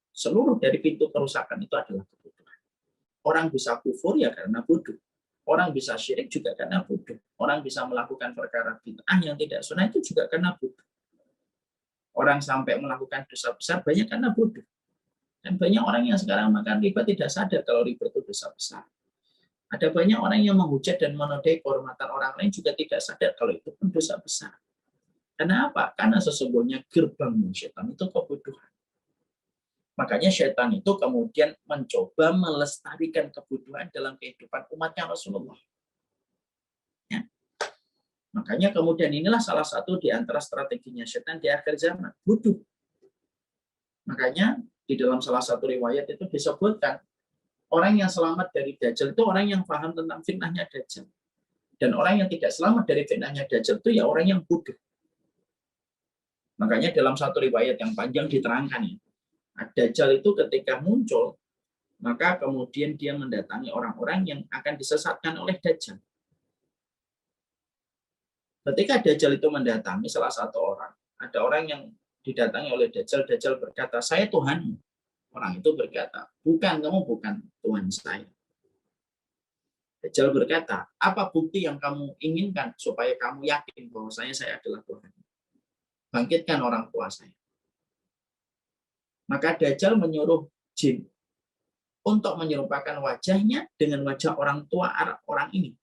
Seluruh dari pintu kerusakan itu adalah kebodohan. Orang bisa kufur ya karena bodoh. Orang bisa syirik juga karena bodoh. Orang bisa melakukan perkara bid'ah yang tidak sunnah itu juga karena bodoh. Orang sampai melakukan dosa besar banyak karena bodoh. Dan banyak orang yang sekarang makan riba tidak sadar kalau riba itu dosa besar. Ada banyak orang yang menghujat dan menodai kehormatan orang lain juga tidak sadar kalau itu pun dosa besar. Karena apa? Karena sesungguhnya gerbang setan itu kebodohan. Makanya setan itu kemudian mencoba melestarikan kebodohan dalam kehidupan umatnya Rasulullah. Ya. Makanya kemudian inilah salah satu di antara strateginya setan di akhir zaman, bodoh. Makanya di dalam salah satu riwayat itu disebutkan orang yang selamat dari Dajjal itu orang yang paham tentang fitnahnya Dajjal. Dan orang yang tidak selamat dari fitnahnya Dajjal itu ya orang yang bodoh. Makanya dalam satu riwayat yang panjang diterangkan ya, Dajjal itu ketika muncul, maka kemudian dia mendatangi orang-orang yang akan disesatkan oleh Dajjal. Ketika Dajjal itu mendatangi salah satu orang, ada orang yang didatangi oleh Dajjal, Dajjal berkata, saya Tuhanmu. Orang itu berkata, bukan, kamu bukan Tuhan saya. Dajjal berkata, apa bukti yang kamu inginkan supaya kamu yakin bahwa saya adalah Tuhan? Bangkitkan orang tua saya. Maka Dajjal menyuruh jin untuk menyerupakan wajahnya dengan wajah orang tua orang ini.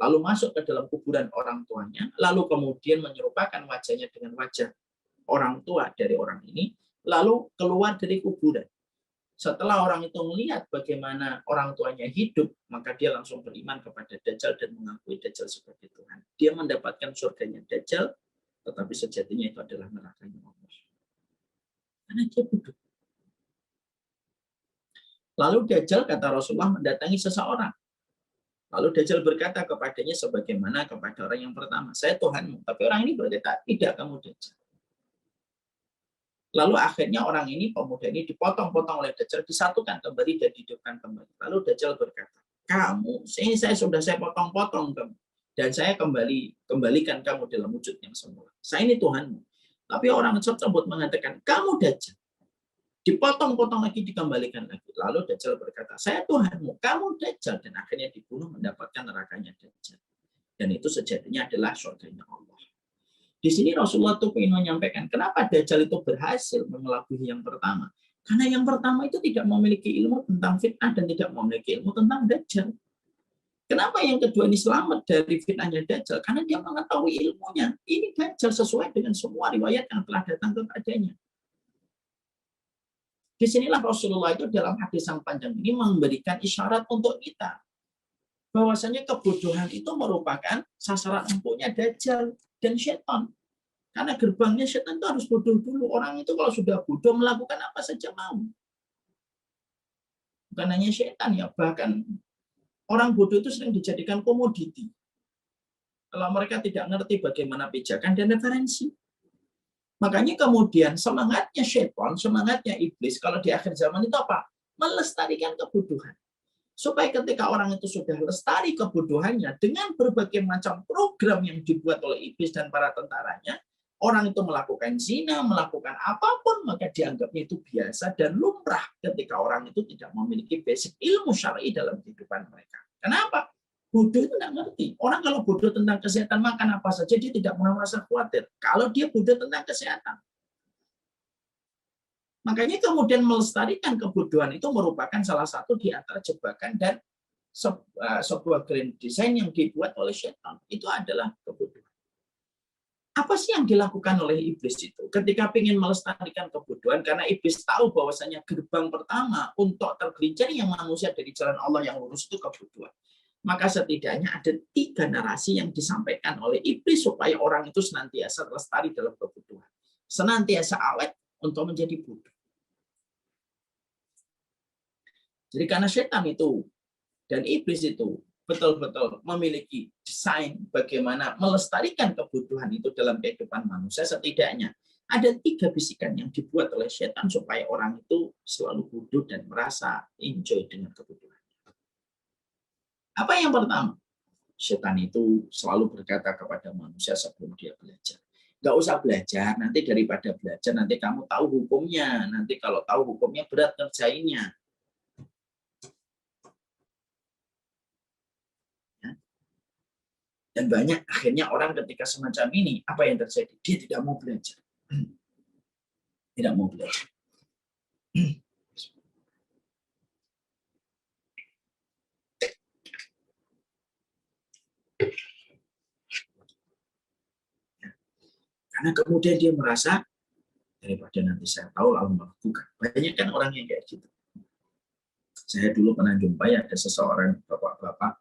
Lalu masuk ke dalam kuburan orang tuanya, lalu kemudian menyerupakan wajahnya dengan wajah orang tua dari orang ini, lalu keluar dari kuburan. Setelah orang itu melihat bagaimana orang tuanya hidup, maka dia langsung beriman kepada Dajjal dan mengakui Dajjal sebagai Tuhan. Dia mendapatkan surganya Dajjal, tetapi sejatinya itu adalah nerakanya Allah. Karena dia bodoh. Lalu Dajjal, kata Rasulullah, mendatangi seseorang. Lalu Dajjal berkata kepadanya sebagaimana kepada orang yang pertama, saya Tuhanmu. Tapi orang ini berkata, tidak, kamu Dajjal. Lalu akhirnya orang ini, pemuda ini dipotong-potong oleh Dajjal, disatukan kembali dan dihidupkan kembali. Lalu Dajjal berkata, kamu, ini saya potong-potong kamu. Dan saya kembalikan kamu dalam wujud yang semula. Saya ini Tuhanmu. Tapi orang tersebut mengatakan, kamu Dajjal. Dipotong-potong lagi, dikembalikan lagi. Lalu Dajjal berkata, saya Tuhanmu, kamu Dajjal. Dan akhirnya dibunuh, mendapatkan nerakanya Dajjal. Dan itu sejatinya adalah surganya Allah. Di sini Rasulullah itu ingin menyampaikan, kenapa Dajjal itu berhasil mengelabui yang pertama. Karena yang pertama itu tidak memiliki ilmu tentang fitnah dan tidak memiliki ilmu tentang Dajjal. Kenapa yang kedua ini selamat dari fitnahnya Dajjal? Karena dia mengetahui ilmunya. Ini Dajjal sesuai dengan semua riwayat yang telah datang kepadanya. Disinilah Rasulullah itu dalam hadis yang panjang ini memberikan isyarat untuk kita. Bahwasanya kebodohan itu merupakan sasaran empuknya Dajjal dan setan. Karena gerbangnya setan itu harus bodoh dulu. Orang itu kalau sudah bodoh melakukan apa saja mau. Bukan hanya setan ya, bahkan orang bodoh itu sering dijadikan komoditi. Kalau mereka tidak ngerti bagaimana pijakan dan referensi. Makanya kemudian semangatnya setan, semangatnya iblis kalau di akhir zaman itu apa? Melestarikan kebodohan. Supaya ketika orang itu sudah lestari kebodohannya dengan berbagai macam program yang dibuat oleh iblis dan para tentaranya, orang itu melakukan zina, melakukan apapun, maka dianggapnya itu biasa dan lumrah ketika orang itu tidak memiliki basic ilmu syar'i dalam kehidupan mereka. Kenapa? Bodoh itu tidak ngerti. Orang kalau bodoh tentang kesehatan, makan apa saja, dia tidak pernah merasa khawatir. Kalau dia bodoh tentang kesehatan. Makanya kemudian melestarikan kebodohan itu merupakan salah satu di antara jebakan dan sebuah grand design yang dibuat oleh setan. Itu adalah kebodohan. Apa sih yang dilakukan oleh iblis itu? Ketika ingin melestarikan kebodohan, karena iblis tahu bahwasanya gerbang pertama untuk tergelincirnya manusia dari jalan Allah yang lurus itu kebodohan. Maka setidaknya ada 3 narasi yang disampaikan oleh iblis supaya orang itu senantiasa lestari dalam kebodohan. Senantiasa awet untuk menjadi bodoh. Jadi karena setan itu dan iblis itu betul-betul memiliki desain bagaimana melestarikan kebodohan itu dalam kehidupan manusia, setidaknya ada 3 bisikan yang dibuat oleh setan supaya orang itu selalu bodoh dan merasa enjoy dengan kebodohan. Apa yang pertama? Setan itu selalu berkata kepada manusia sebelum dia belajar. Nggak usah belajar, nanti daripada belajar, nanti kamu tahu hukumnya. Nanti kalau tahu hukumnya berat ngerjainnya. Dan banyak akhirnya orang ketika semacam ini, apa yang terjadi? Dia tidak mau belajar. Tidak mau belajar. Karena kemudian dia merasa, daripada nanti saya tahu lalu melakukan. Banyak kan orang yang kayak gitu. Saya dulu pernah jumpai ada seseorang bapak-bapak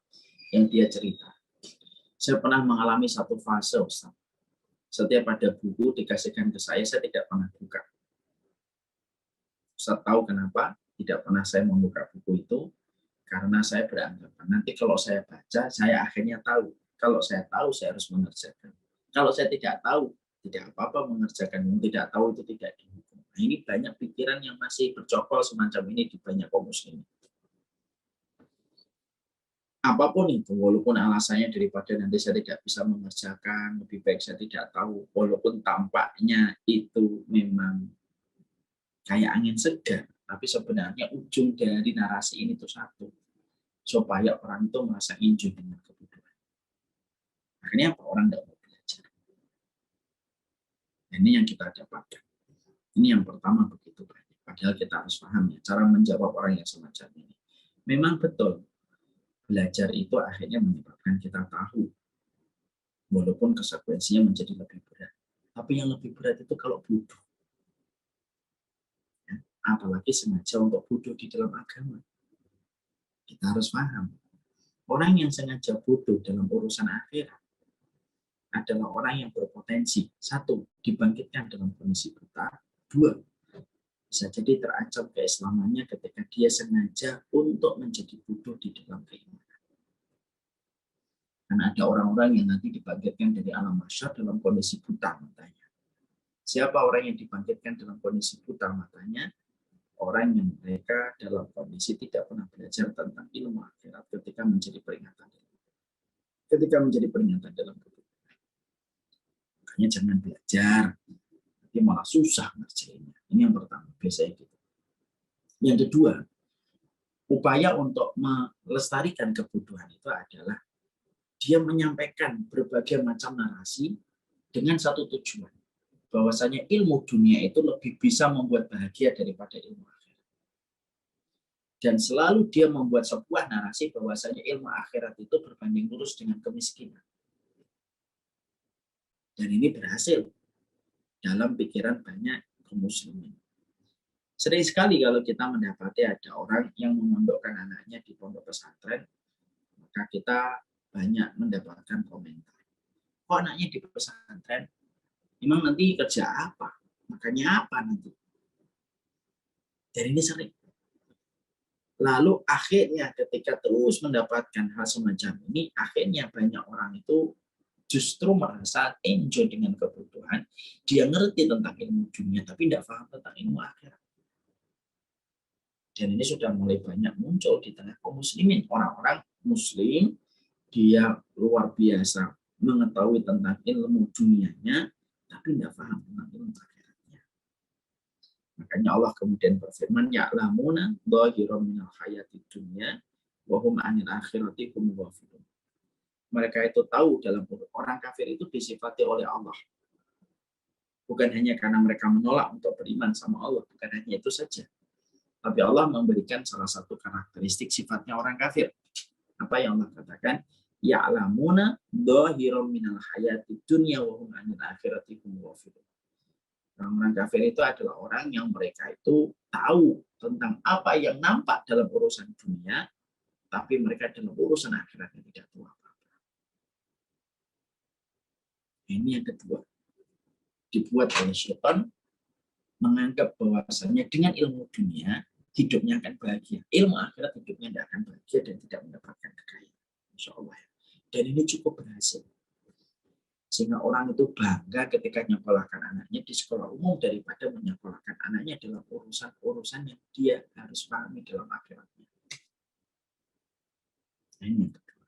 yang dia cerita. Saya pernah mengalami satu fase, Ustaz. Setiap ada buku dikasihkan ke saya tidak pernah buka. Ustaz tahu kenapa tidak pernah saya membuka buku itu? Karena saya beranggapan nanti kalau saya baca, saya akhirnya tahu. Kalau saya tahu, saya harus mengerjakan. Kalau saya tidak tahu, tidak apa-apa mengerjakan. Yang tidak tahu itu tidak dihukum. Nah, ini banyak pikiran yang masih bercokol semacam ini di banyak kaum muslimin. Apapun itu, walaupun alasannya daripada nanti saya tidak bisa mengerjakan, lebih baik saya tidak tahu, walaupun tampaknya itu memang kayak angin segar, tapi sebenarnya ujung dari narasi ini itu satu, supaya orang itu merasa enjoy dengan kebutuhan. Akhirnya apa? Orang tidak mau belajar. Ini yang kita dapatkan. Ini yang pertama begitu banyak. Padahal kita harus paham ya, cara menjawab orang yang semacam ini. Memang betul, belajar itu akhirnya menyebabkan kita tahu, walaupun konsekuensinya menjadi lebih berat. Tapi yang lebih berat itu kalau bodoh. Ya, apalagi sengaja untuk bodoh di dalam agama. Kita harus paham, orang yang sengaja bodoh dalam urusan akhirat adalah orang yang berpotensi, satu, dibangkitkan dalam kondisi buta, dua, bisa jadi terancam keislamannya ketika dia sengaja untuk menjadi bodoh di dalam keimanan. Karena ada orang-orang yang nanti dibangkitkan dari alam mahsyar dalam kondisi buta matanya. Siapa orang yang dibangkitkan dalam kondisi buta matanya? Orang yang mereka dalam kondisi tidak pernah belajar tentang ilmu akhirat ketika menjadi peringatan. Ketika menjadi peringatan dalam kehidupan. Makanya jangan belajar, nanti malah susah ngerjainnya. Ini yang pertama, biasanya gitu. Yang kedua, upaya untuk melestarikan kebodohan itu adalah dia menyampaikan berbagai macam narasi dengan satu tujuan, bahwasanya ilmu dunia itu lebih bisa membuat bahagia daripada ilmu akhirat. Dan selalu dia membuat sebuah narasi bahwasanya ilmu akhirat itu berbanding lurus dengan kemiskinan. Dan ini berhasil dalam pikiran banyak kaum muslimin. Sering sekali kalau kita mendapati ada orang yang memondokkan anaknya di pondok pesantren, maka kita banyak mendapatkan komentar. Kok anaknya di pesantren? Emang nanti kerja apa? Makanya apa nanti? Dan ini sering. Lalu akhirnya ketika terus mendapatkan hal semacam ini, akhirnya banyak orang itu justru merasa enjoy dengan kebutuhan. Dia ngerti tentang ilmu dunia, tapi tidak paham tentang ilmu akhirat. Dan ini sudah mulai banyak muncul di tengah kaum muslimin. Orang-orang muslim, dia luar biasa mengetahui tentang ilmu dunianya, tapi tidak paham tentang ilmu akhiratnya. Makanya Allah kemudian berfirman, ya'lamuna dhahiran minal hayatid dunya wa hum 'anil akhirati hum ghafilun. Mereka itu tahu dalam orang kafir itu disifati oleh Allah. Bukan hanya karena mereka menolak untuk beriman sama Allah, bukan hanya itu saja. Tapi Allah memberikan salah satu karakteristik sifatnya orang kafir. Apa yang Allah katakan? Ya'lamuna dhahiran minal hayatid dunya wa hum 'anil akhirati hum ghafilun. Orang-orang kafir itu adalah orang yang mereka itu tahu tentang apa yang nampak dalam urusan dunia, tapi mereka dalam urusan akhiratnya tidak tahu apa-apa. Ini yang kedua. Dibuat oleh syaitan menganggap bahwasanya dengan ilmu dunia hidupnya akan bahagia. Ilmu akhirat hidupnya tidak akan bahagia dan tidak mendapatkan kekayaan. Insya Allah. Dan ini cukup berhasil. Sehingga orang itu bangga ketika menyekolahkan anaknya di sekolah umum daripada menyekolahkan anaknya dalam urusan-urusan yang dia harus pahami dalam akhiratnya. Nah, ini yang kedua.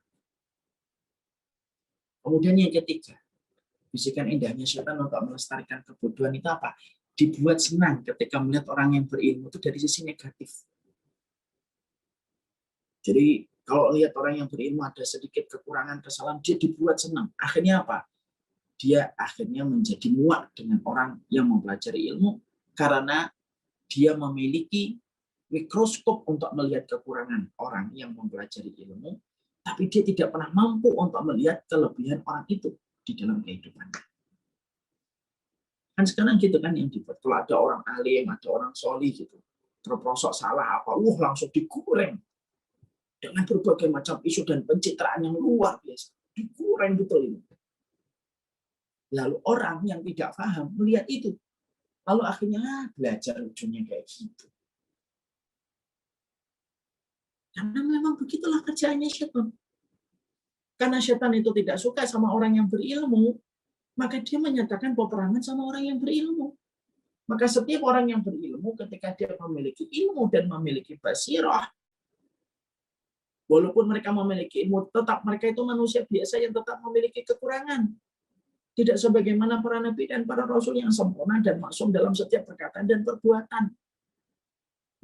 Kemudian yang ketiga, bisikan indahnya syaitan untuk melestarikan kebodohan itu apa? Dibuat senang ketika melihat orang yang berilmu itu dari sisi negatif. Jadi kalau lihat orang yang berilmu ada sedikit kekurangan, kesalahan, dia dibuat senang. Akhirnya apa? Dia akhirnya menjadi muak dengan orang yang mempelajari ilmu karena dia memiliki mikroskop untuk melihat kekurangan orang yang mempelajari ilmu, tapi dia tidak pernah mampu untuk melihat kelebihan orang itu di dalam kehidupannya. Kan sekarang gitu kan yang dibuat. Kalau ada orang alim, ada orang solih gitu, terperosok salah apa, langsung digoreng dengan berbagai macam isu dan pencitraan yang luar biasa. Digoreng betul ini. Lalu orang yang tidak paham melihat itu. Lalu akhirnya belajar ujungnya kayak gitu. Karena memang begitulah kerjaannya syaitan. Karena syaitan itu tidak suka sama orang yang berilmu, maka dia menyatakan peperangan sama orang yang berilmu. Maka setiap orang yang berilmu ketika dia memiliki ilmu dan memiliki basirah, walaupun mereka memiliki ilmu, tetap mereka itu manusia biasa yang tetap memiliki kekurangan. Tidak sebagaimana para nabi dan para rasul yang sempurna dan maksum dalam setiap perkataan dan perbuatan.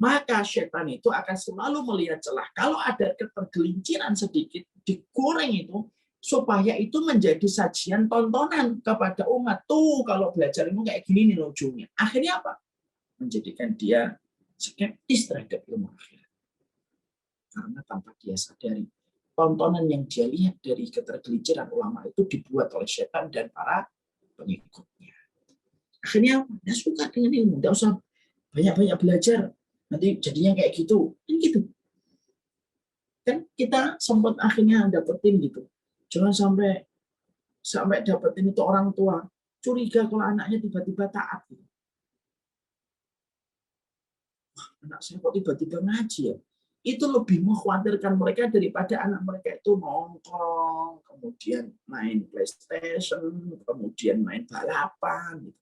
Maka setan itu akan selalu melihat celah. Kalau ada ketergelinciran sedikit, digoreng itu, supaya itu menjadi sajian tontonan kepada umat. Tuh, kalau belajar ilmu kayak gini nih ujungnya. Akhirnya apa? Menjadikan dia skeptis terhadap ilmu akhirat. Karena tanpa dia sadari, tontonan yang dia lihat dari ketergelinciran ulama itu dibuat oleh setan dan para pengikutnya. Akhirnya dia suka dengan ilmu, tidak usah banyak-banyak belajar, nanti jadinya kayak gitu. Gitu. Kan kita sempat akhirnya dapetin gitu. Jangan sampai dapetin itu orang tua curiga kalau anaknya tiba-tiba taat. Gitu. Wah, anak saya kok tiba-tiba ngaji ya? Itu lebih mengkhawatirkan mereka daripada anak mereka itu nongkrong, kemudian main PlayStation, kemudian main balapan. Gitu.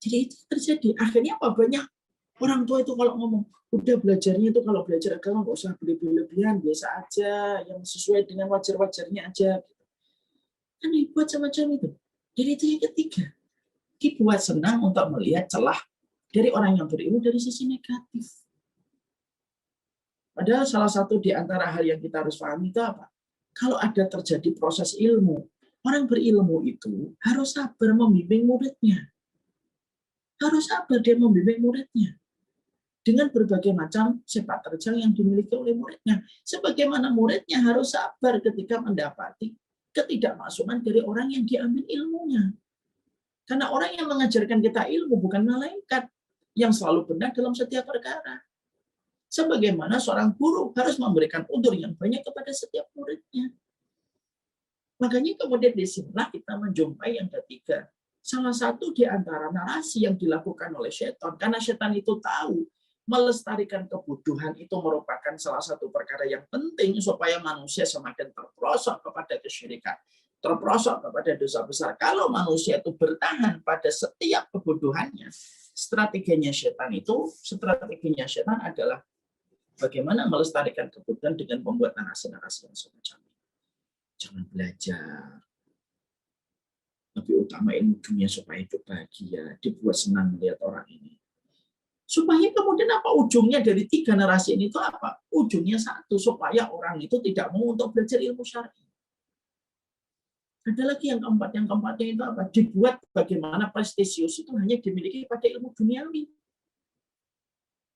Jadi itu terjadi. Akhirnya apa? Banyak orang tua itu kalau ngomong, udah belajarnya itu kalau belajar agama nggak usah berlebihan, biasa aja, yang sesuai dengan wajar-wajarnya aja. Kan dibuat semacam itu. Jadi itu yang ketiga. Dibuat senang untuk melihat celah dari orang yang berilmu dari sisi negatif. Padahal salah satu di antara hal yang kita harus pahami itu apa? Kalau ada terjadi proses ilmu, orang berilmu itu harus sabar membimbing muridnya. Harus sabar dia membimbing muridnya. Dengan berbagai macam sepak terjang yang dimiliki oleh muridnya. Sebagaimana muridnya harus sabar ketika mendapati ketidakmaksuman dari orang yang diambil ilmunya. Karena orang yang mengajarkan kita ilmu bukan malaikat yang selalu benar dalam setiap perkara. Sebagaimana seorang guru harus memberikan udur yang banyak kepada setiap muridnya. Makanya kemudian disinilah kita menjumpai yang ketiga. Salah satu di antara narasi yang dilakukan oleh setan, karena setan itu tahu melestarikan kebodohan itu merupakan salah satu perkara yang penting supaya manusia semakin terperosok kepada kesyirikan, terperosok kepada dosa besar. Kalau manusia itu bertahan pada setiap kebodohannya, strateginya setan adalah bagaimana melestarikan kebodohan dengan membuat narasi-narasi yang semacam ini. Jangan belajar, lebih utama ilmu dunia supaya hidup bahagia, dibuat senang melihat orang ini. Supaya kemudian apa ujungnya dari tiga narasi ini itu apa? Ujungnya satu, supaya orang itu tidak mau untuk belajar ilmu syar'i. Ada lagi yang keempat, yang keempatnya itu apa? Dibuat bagaimana prestisius itu hanya dimiliki pada ilmu duniawi.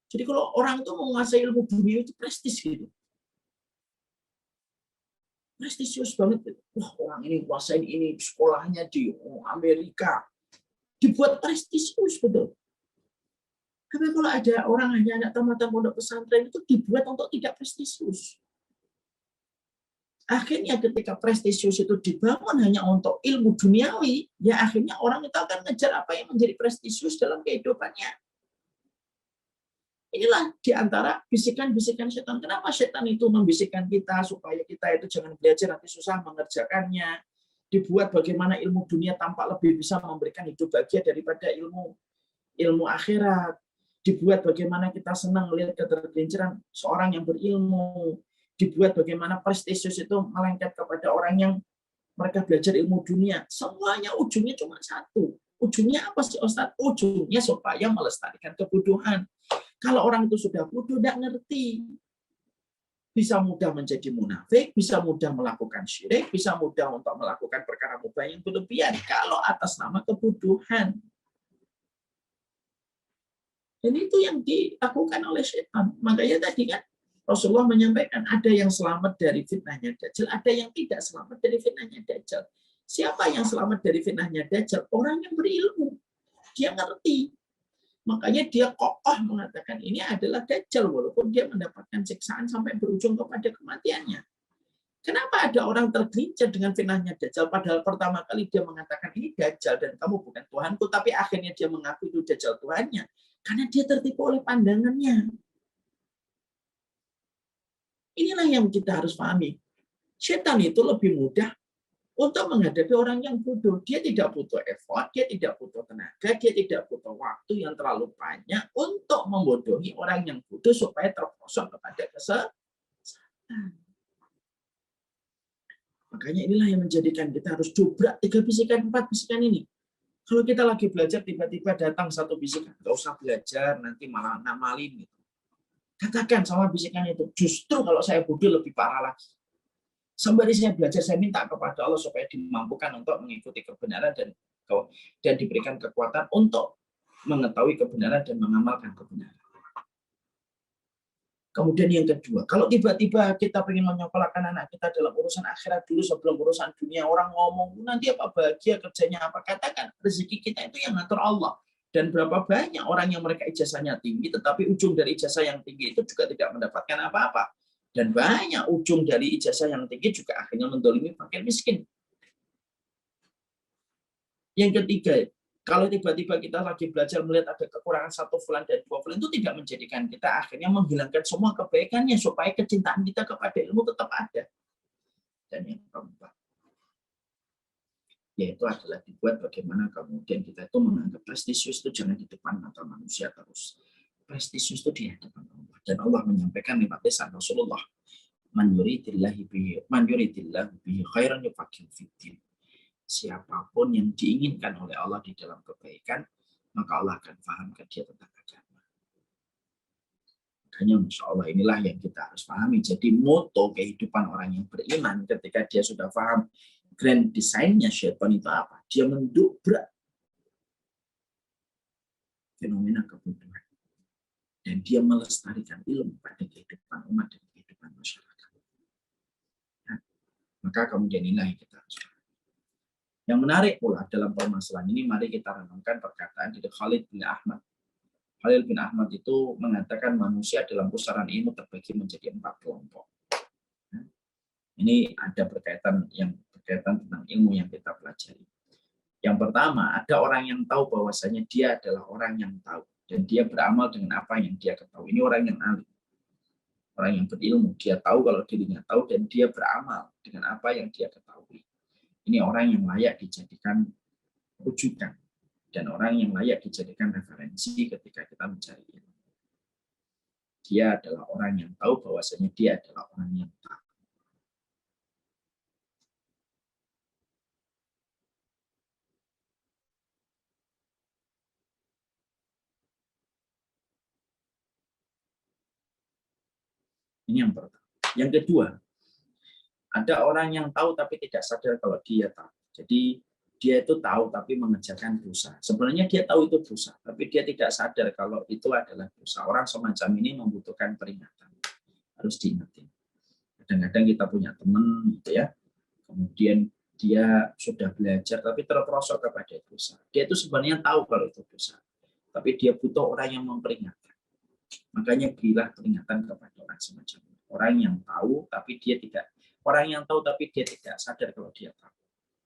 Jadi kalau orang itu menguasai ilmu dunia itu prestis gitu. Prestisius banget. Wah, orang ini kuasain ini, sekolahnya di Amerika. Dibuat prestisius, betul. Tapi kalau ada orang hanya anak tamatan pondok pesantren itu dibuat untuk tidak prestisius. Akhirnya ketika prestisius itu dibangun hanya untuk ilmu duniawi, ya akhirnya orang itu akan ngejar apa yang menjadi prestisius dalam kehidupannya. Inilah diantara bisikan-bisikan setan. Kenapa setan itu membisikkan kita supaya kita itu jangan belajar nanti susah mengerjakannya. Dibuat bagaimana ilmu dunia tampak lebih bisa memberikan hidup bahagia daripada ilmu akhirat. Dibuat bagaimana kita senang melihat ketergelinciran seorang yang berilmu. Dibuat bagaimana prestisius itu melengket kepada orang yang mereka belajar ilmu dunia. Semuanya ujungnya cuma satu. Ujungnya apa sih Ustaz? Ujungnya supaya melestarikan kebodohan. Kalau orang itu sudah bodoh, tidak ngerti. Bisa mudah menjadi munafik, bisa mudah melakukan syirik, bisa mudah untuk melakukan perkara mubah yang berlebihan. Kalau atas nama kebodohan. Dan itu yang dilakukan oleh setan. Makanya tadi kan Rasulullah menyampaikan ada yang selamat dari fitnahnya Dajjal, ada yang tidak selamat dari fitnahnya Dajjal. Siapa yang selamat dari fitnahnya Dajjal? Orang yang berilmu. Dia ngerti. Makanya dia kokoh mengatakan ini adalah Dajjal walaupun dia mendapatkan siksaan sampai berujung kepada kematiannya. Kenapa ada orang tergelincir dengan fitnahnya Dajjal padahal pertama kali dia mengatakan ini Dajjal dan kamu bukan Tuhanku, tapi akhirnya dia mengaku itu Dajjal Tuhannya karena dia tertipu oleh pandangannya. Inilah yang kita harus pahami. Setan itu lebih mudah untuk menghadapi orang yang bodoh. Dia tidak butuh effort, dia tidak butuh tenaga, dia tidak butuh waktu yang terlalu banyak untuk membodohi orang yang bodoh supaya terperosok kepada kesesatan. Makanya inilah yang menjadikan kita harus dobrak 3 bisikan, 4 bisikan ini. Kalau kita lagi belajar, tiba-tiba datang satu bisikan, nggak usah belajar, nanti malah ngamalin. Gitu. Katakan sama bisikan itu, justru kalau saya bodoh lebih parah lagi. Sembari saya belajar, saya minta kepada Allah supaya dimampukan untuk mengikuti kebenaran dan diberikan kekuatan untuk mengetahui kebenaran dan mengamalkan kebenaran. Kemudian yang kedua, kalau tiba-tiba kita ingin menyekolahkan anak kita dalam urusan akhirat dulu sebelum urusan dunia, orang ngomong, nanti apa bahagia kerjanya apa? Katakan, rezeki kita itu yang ngatur Allah. Dan berapa banyak orang yang mereka ijazahnya tinggi, tetapi ujung dari ijazah yang tinggi itu juga tidak mendapatkan apa-apa. Dan banyak ujung dari ijazah yang tinggi juga akhirnya mendolimi fakir miskin. Yang ketiga, kalau tiba-tiba kita lagi belajar melihat ada kekurangan satu fulan dan dua fulan, itu tidak menjadikan kita akhirnya menghilangkan semua kebaikannya supaya kecintaan kita kepada ilmu tetap ada. Dan yang keempat, yaitu adalah dibuat bagaimana kemudian kita itu menganggap prestisius itu jangan di depan mata manusia terus. Prestisius itu di hadapan Allah. Dan Allah menyampaikan lewat lisan Rasulullah, man yuridillahu bihi khairan yufaqihu fiddin. Siapapun yang diinginkan oleh Allah di dalam kebaikan, maka Allah akan fahamkan dia tentang agama. Makanya Masya Allah inilah yang kita harus pahami. Jadi moto kehidupan orang yang beriman ketika dia sudah paham grand design-nya syaitan itu apa? Dia mendobrak fenomena kebodohan. Dan dia melestarikan ilmu pada kehidupan umat dan kehidupan masyarakat. Nah, maka kemudian inilah yang kita harus pahami. Yang menarik pula dalam permasalahan ini, mari kita renungkan perkataan dari Khalid bin Ahmad. Khalid bin Ahmad itu mengatakan manusia dalam pusaran ilmu terbagi menjadi 4 kelompok. Ini ada berkaitan tentang ilmu yang kita pelajari. Yang pertama, ada orang yang tahu bahwasanya dia adalah orang yang tahu dan dia beramal dengan apa yang dia ketahui. Ini orang yang alim, orang yang berilmu. Dia tahu kalau dirinya tahu dan dia beramal dengan apa yang dia ketahui. Ini orang yang layak dijadikan rujukan dan orang yang layak dijadikan referensi ketika kita mencari ilmu. Dia adalah orang yang tahu bahwasanya dia adalah orang yang tahu. Ini yang pertama. Yang kedua, ada orang yang tahu tapi tidak sadar kalau dia tahu. Jadi dia itu tahu tapi mengerjakan dosa. Sebenarnya dia tahu itu dosa, tapi dia tidak sadar kalau itu adalah dosa. Orang semacam ini membutuhkan peringatan. Harus diingetin. Kadang-kadang kita punya teman gitu ya. Kemudian dia sudah belajar tapi terperosok kepada dosa. Dia itu sebenarnya tahu kalau itu dosa. Tapi dia butuh orang yang memperingatkan. Makanya berilah peringatan kepada orang semacam ini. Orang yang tahu tapi dia tidak sadar kalau dia tahu.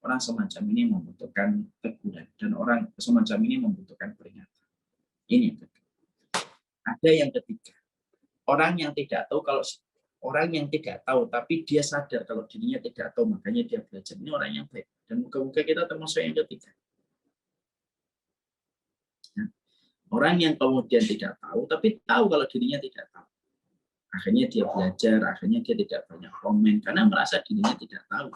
Orang semacam ini membutuhkan teguran dan orang semacam ini membutuhkan peringatan. Ini yang kedua. Ada yang ketiga. Orang yang tidak tahu tapi dia sadar kalau dirinya tidak tahu, makanya dia belajar. Ini orang yang baik. Dan moga-moga kita termasuk yang ketiga. Orang yang kemudian tidak tahu tapi tahu kalau dirinya tidak tahu. Akhirnya dia belajar, akhirnya dia tidak banyak komen karena merasa dirinya tidak tahu.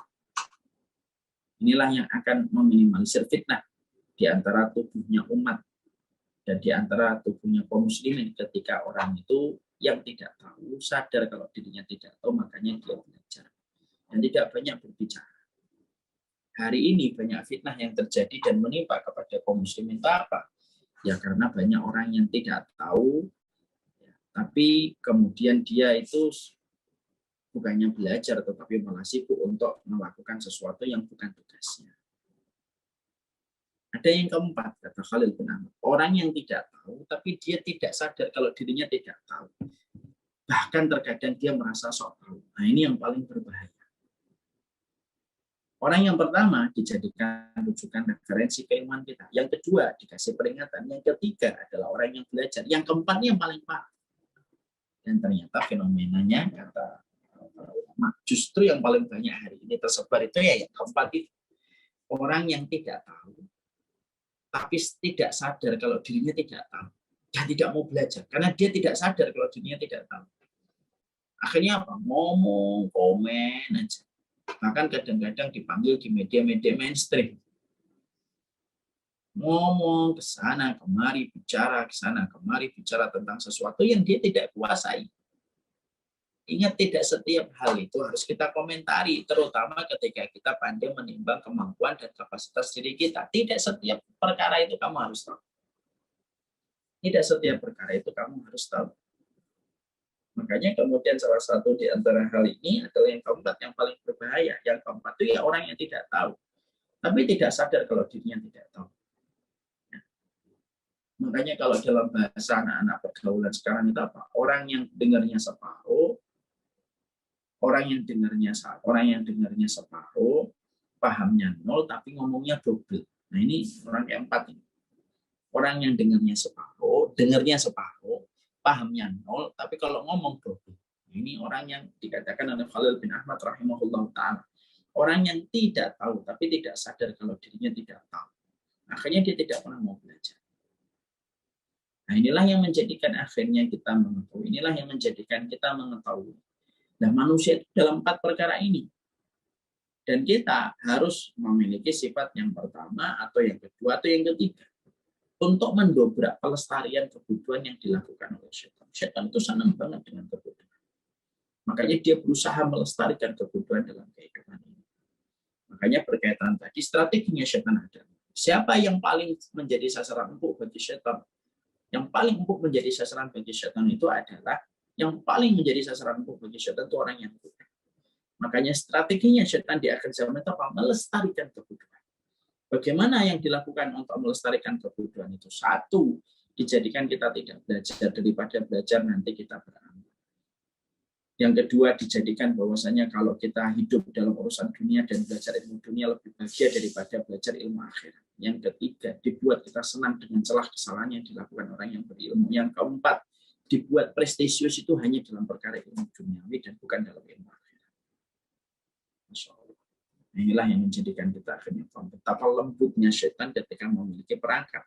Inilah yang akan meminimalisir fitnah di antara tubuhnya umat dan di antara tubuhnya kaum muslimin ketika orang itu yang tidak tahu sadar kalau dirinya tidak tahu, makanya dia belajar dan tidak banyak berbicara. Hari ini banyak fitnah yang terjadi dan menimpa kepada kaum muslimin itu apa? Ya karena banyak orang yang tidak tahu, tapi kemudian dia itu bukannya belajar, tetapi malah sibuk untuk melakukan sesuatu yang bukan tugasnya. Ada yang keempat, kata Khalil bin Ahmad. Orang yang tidak tahu, tapi dia tidak sadar kalau dirinya tidak tahu. Bahkan terkadang dia merasa sok tahu. Nah ini yang paling berbahaya. Orang yang pertama dijadikan rujukan referensi keilmuan kita. Yang kedua dikasih peringatan. Yang ketiga adalah orang yang belajar. Yang keempat yang paling parah. Dan ternyata fenomenanya kata justru yang paling banyak hari ini tersebar itu ya yang keempat itu. Orang yang tidak tahu tapi tidak sadar kalau dirinya tidak tahu dan tidak mau belajar karena dia tidak sadar kalau dirinya tidak tahu. Akhirnya apa? Ngomong, komen aja. Bahkan kadang-kadang dipanggil di media-media mainstream. Ngomong ke sana kemari, bicara ke sana kemari, bicara tentang sesuatu yang dia tidak kuasai. Ingat, tidak setiap hal itu harus kita komentari, terutama ketika kita pandai menimbang kemampuan dan kapasitas diri kita. Tidak setiap perkara itu kamu harus tahu. Tidak setiap perkara itu kamu harus tahu. Makanya kemudian salah satu di antara hal ini adalah yang keempat, yang paling berbahaya. Yang keempat itu ya orang yang tidak tahu, tapi tidak sadar kalau dirinya tidak tahu. Makanya kalau dalam bahasa anak-anak pergaulan sekarang itu apa? Orang yang dengarnya separuh, orang yang dengarnya separuh, pahamnya nol, tapi ngomongnya double. Nah ini orang keempat ini. Orang yang dengarnya separuh, pahamnya nol, tapi kalau ngomong double. Ini orang yang dikatakan oleh Khalil bin Ahmad rahimahullah ta'ala. Orang yang tidak tahu, tapi tidak sadar kalau dirinya tidak tahu. Akhirnya dia tidak pernah mau belajar. Nah inilah yang menjadikan akhirnya kita mengetahui. Inilah yang menjadikan kita mengetahui. Nah manusia itu dalam 4 perkara ini. Dan kita harus memiliki sifat yang pertama, atau yang kedua, atau yang ketiga. Untuk mendobrak pelestarian kebutuhan yang dilakukan oleh setan. Setan itu senang banget dengan kebutuhan. Makanya dia berusaha melestarikan kebutuhan dalam kehidupan ini. Makanya berkaitan tadi, strateginya setan adalah siapa yang paling menjadi sasaran empuk bagi setan. Yang paling empuk menjadi sasaran bagi setan itu adalah, yang paling menjadi sasaran empuk bagi setan itu orang yang buta. Makanya strateginya setan di akhir zaman itu apa? Melestarikan kebutuhan. Bagaimana yang dilakukan untuk melestarikan kebutuhan itu? Satu, dijadikan kita tidak belajar, daripada belajar nanti kita beramal. Yang kedua, dijadikan bahwasanya kalau kita hidup dalam urusan dunia dan belajar ilmu dunia lebih bahagia daripada belajar ilmu akhirat. Yang ketiga, dibuat kita senang dengan celah kesalahan yang dilakukan orang yang berilmu. Yang keempat, dibuat prestisius itu hanya dalam perkara ilmu duniawi dan bukan dalam ilmu akhirat. Masya Allah. Inilah yang menjadikan kita akhirnya paham betapa lembutnya setan ketika memiliki perangkap.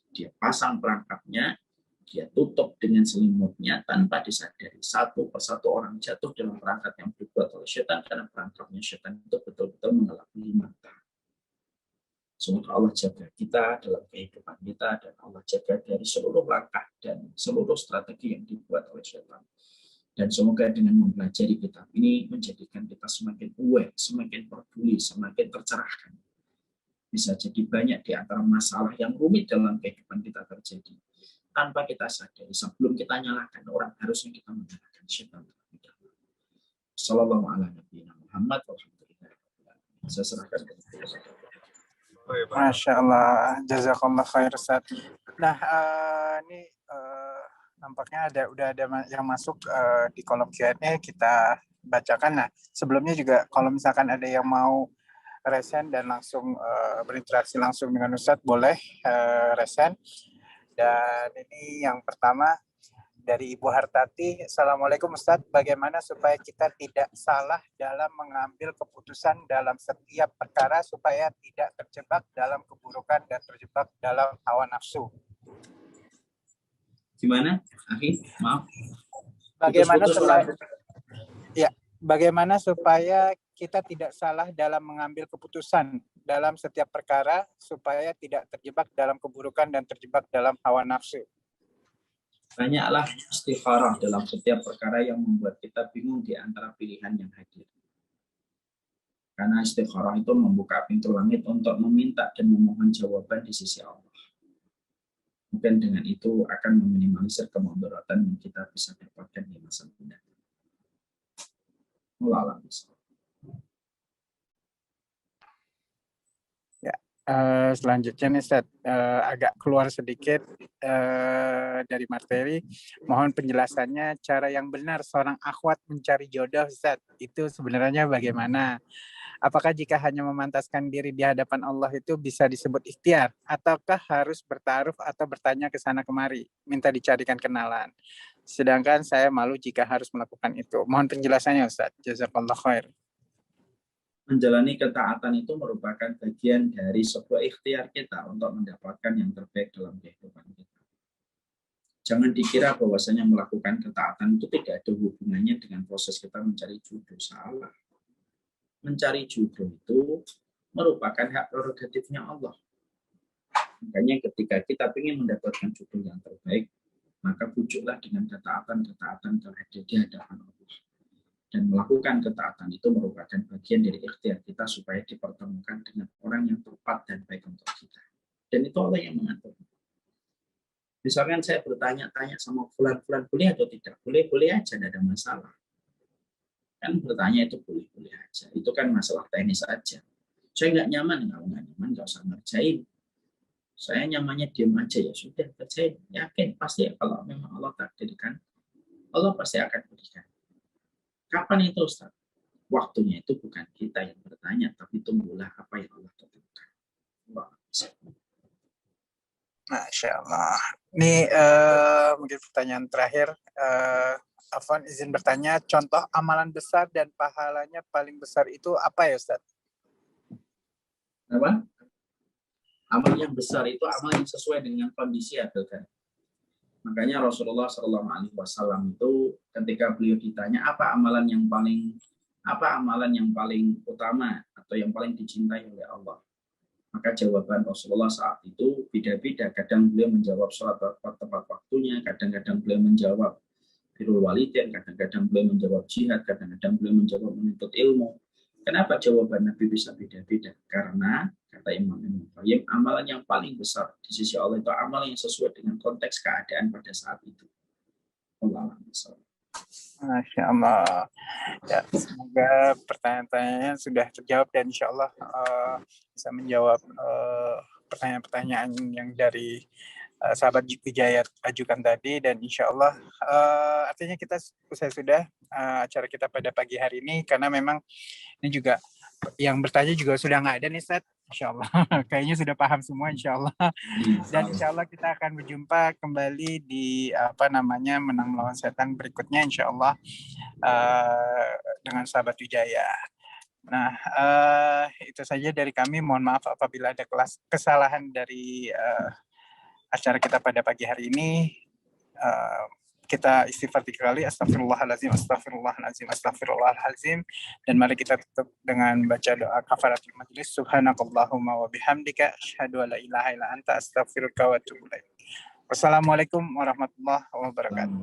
Dia pasang perangkapnya, dia tutup dengan selimutnya tanpa disadari. Satu persatu orang jatuh dalam perangkap yang dibuat oleh setan, karena perangkapnya setan itu betul-betul mengelabui mata. Semoga Allah jaga kita dalam kehidupan kita, dan Allah jaga dari seluruh langkah dan seluruh strategi yang dibuat oleh setan. Dan semoga dengan mempelajari kitab ini menjadikan kita semakin aware, semakin peduli, semakin tercerahkan. Bisa jadi banyak di antara masalah yang rumit dalam kehidupan kita terjadi tanpa kita sadari. Sebelum kita nyalahkan orang, harusnya kita menyalahkan setan. Assalamualaikum warahmatullahi wabarakatuh. Saya serahkan kepada Masya Allah, jazakallah khair Ustaz. Nah, ini nampaknya udah ada yang masuk di kolom Q&A, kita bacakan. Nah, sebelumnya juga kalau misalkan ada yang mau resen dan langsung berinteraksi langsung dengan Ustadz, boleh resen. Dan ini yang pertama dari Ibu Hartati. Assalamualaikum Ustadz, bagaimana supaya kita tidak salah dalam mengambil keputusan dalam setiap perkara supaya tidak terjebak dalam keburukan dan terjebak dalam hawa nafsu? Gimana, Akhi? Maaf. Bagaimana supaya kita tidak salah dalam mengambil keputusan dalam setiap perkara supaya tidak terjebak dalam keburukan dan terjebak dalam hawa nafsu? Banyaklah istikharah dalam setiap perkara yang membuat kita bingung di antara pilihan yang hadir. Karena istikharah itu membuka pintu langit untuk meminta dan memohon jawaban di sisi Allah. Mungkin dengan itu akan meminimalisir kemudaratan yang kita bisa dapatkan di masa mendatang. Wallahu a'lam. Selanjutnya nih Ustaz, agak keluar sedikit dari materi. Mohon penjelasannya cara yang benar seorang akhwat mencari jodoh Ustaz. Itu sebenarnya bagaimana? Apakah jika hanya memantaskan diri di hadapan Allah itu bisa disebut ikhtiar? Ataukah harus bertaruh atau bertanya ke sana kemari, minta dicarikan kenalan? Sedangkan saya malu jika harus melakukan itu. Mohon penjelasannya Ustaz. Jazakallah khair. Menjalani ketaatan itu merupakan bagian dari sebuah ikhtiar kita untuk mendapatkan yang terbaik dalam kehidupan kita. Jangan dikira bahwasanya melakukan ketaatan itu tidak ada hubungannya dengan proses kita mencari jodoh. Salah. Mencari jodoh itu merupakan hak prerogatifnya Allah. Makanya ketika kita ingin mendapatkan jodoh yang terbaik, maka bujuklah dengan ketaatan-ketaatan di hadapan Allah. Dan melakukan ketaatan itu merupakan bagian dari ikhtiar kita supaya dipertemukan dengan orang yang tepat dan baik untuk kita. Dan itu Allah yang mengatur. Misalkan saya bertanya-tanya sama fulan-fulan, boleh atau tidak? Boleh aja, tidak ada masalah. Kan bertanya itu boleh-boleh aja. Itu kan masalah teknis aja. Saya nggak nyaman, kalau nggak nyaman nggak usah ngerjain. Saya nyamannya diam aja, ya sudah, kerjain. Yakin pasti kalau memang Allah takdirkan, Allah pasti akan berikan. Kapan itu, Ustaz? Waktunya itu bukan kita yang bertanya, tapi tunggulah apa yang Allah tentukan. Masya Allah. Ini mungkin pertanyaan terakhir. Afwan izin bertanya, contoh amalan besar dan pahalanya paling besar itu apa ya, Ustaz? Apa? Amal yang besar itu amal yang sesuai dengan kondisi ya, kan? Makanya Rasulullah SAW itu ketika beliau ditanya apa amalan yang paling utama atau yang paling dicintai oleh Allah, maka jawaban Rasulullah saat itu beda-beda. Kadang beliau menjawab sholat tepat waktunya, kadang-kadang beliau menjawab birrul walidain, kadang-kadang beliau menjawab jihad, kadang-kadang beliau menjawab menuntut ilmu. Kenapa jawaban Nabi bisa beda-beda? Karena kata Imam Ibnu Qayyim, amalan yang paling besar di sisi Allah itu amalan yang sesuai dengan konteks keadaan pada saat itu. Allah. Masya Allah. Ya, semoga pertanyaan-pertanyaannya sudah terjawab dan insya Allah bisa menjawab pertanyaan-pertanyaan yang dari sahabat Wijaya ajukan tadi, dan insya Allah artinya kita sudah acara kita pada pagi hari ini, karena memang ini juga yang bertanya juga sudah nggak ada nih, Ustaz. Insya Allah kayaknya sudah paham semua, insya Allah. Dan insya Allah kita akan berjumpa kembali di Menang Melawan Setan berikutnya, insya Allah dengan sahabat Wijaya. Nah, itu saja dari kami. Mohon maaf apabila ada kesalahan dari acara kita pada pagi hari ini. Kita istighfar 3 kali, astagfirullahaladzim, astagfirullahaladzim, astagfirullahaladzim. Dan mari kita tutup dengan baca doa kafaratul majlis. Subhanakallahumma wa bihamdika, asyhadu an la ilaha illa anta, astaghfiruka wa atubu ilaik. Wassalamualaikum warahmatullahi wabarakatuh.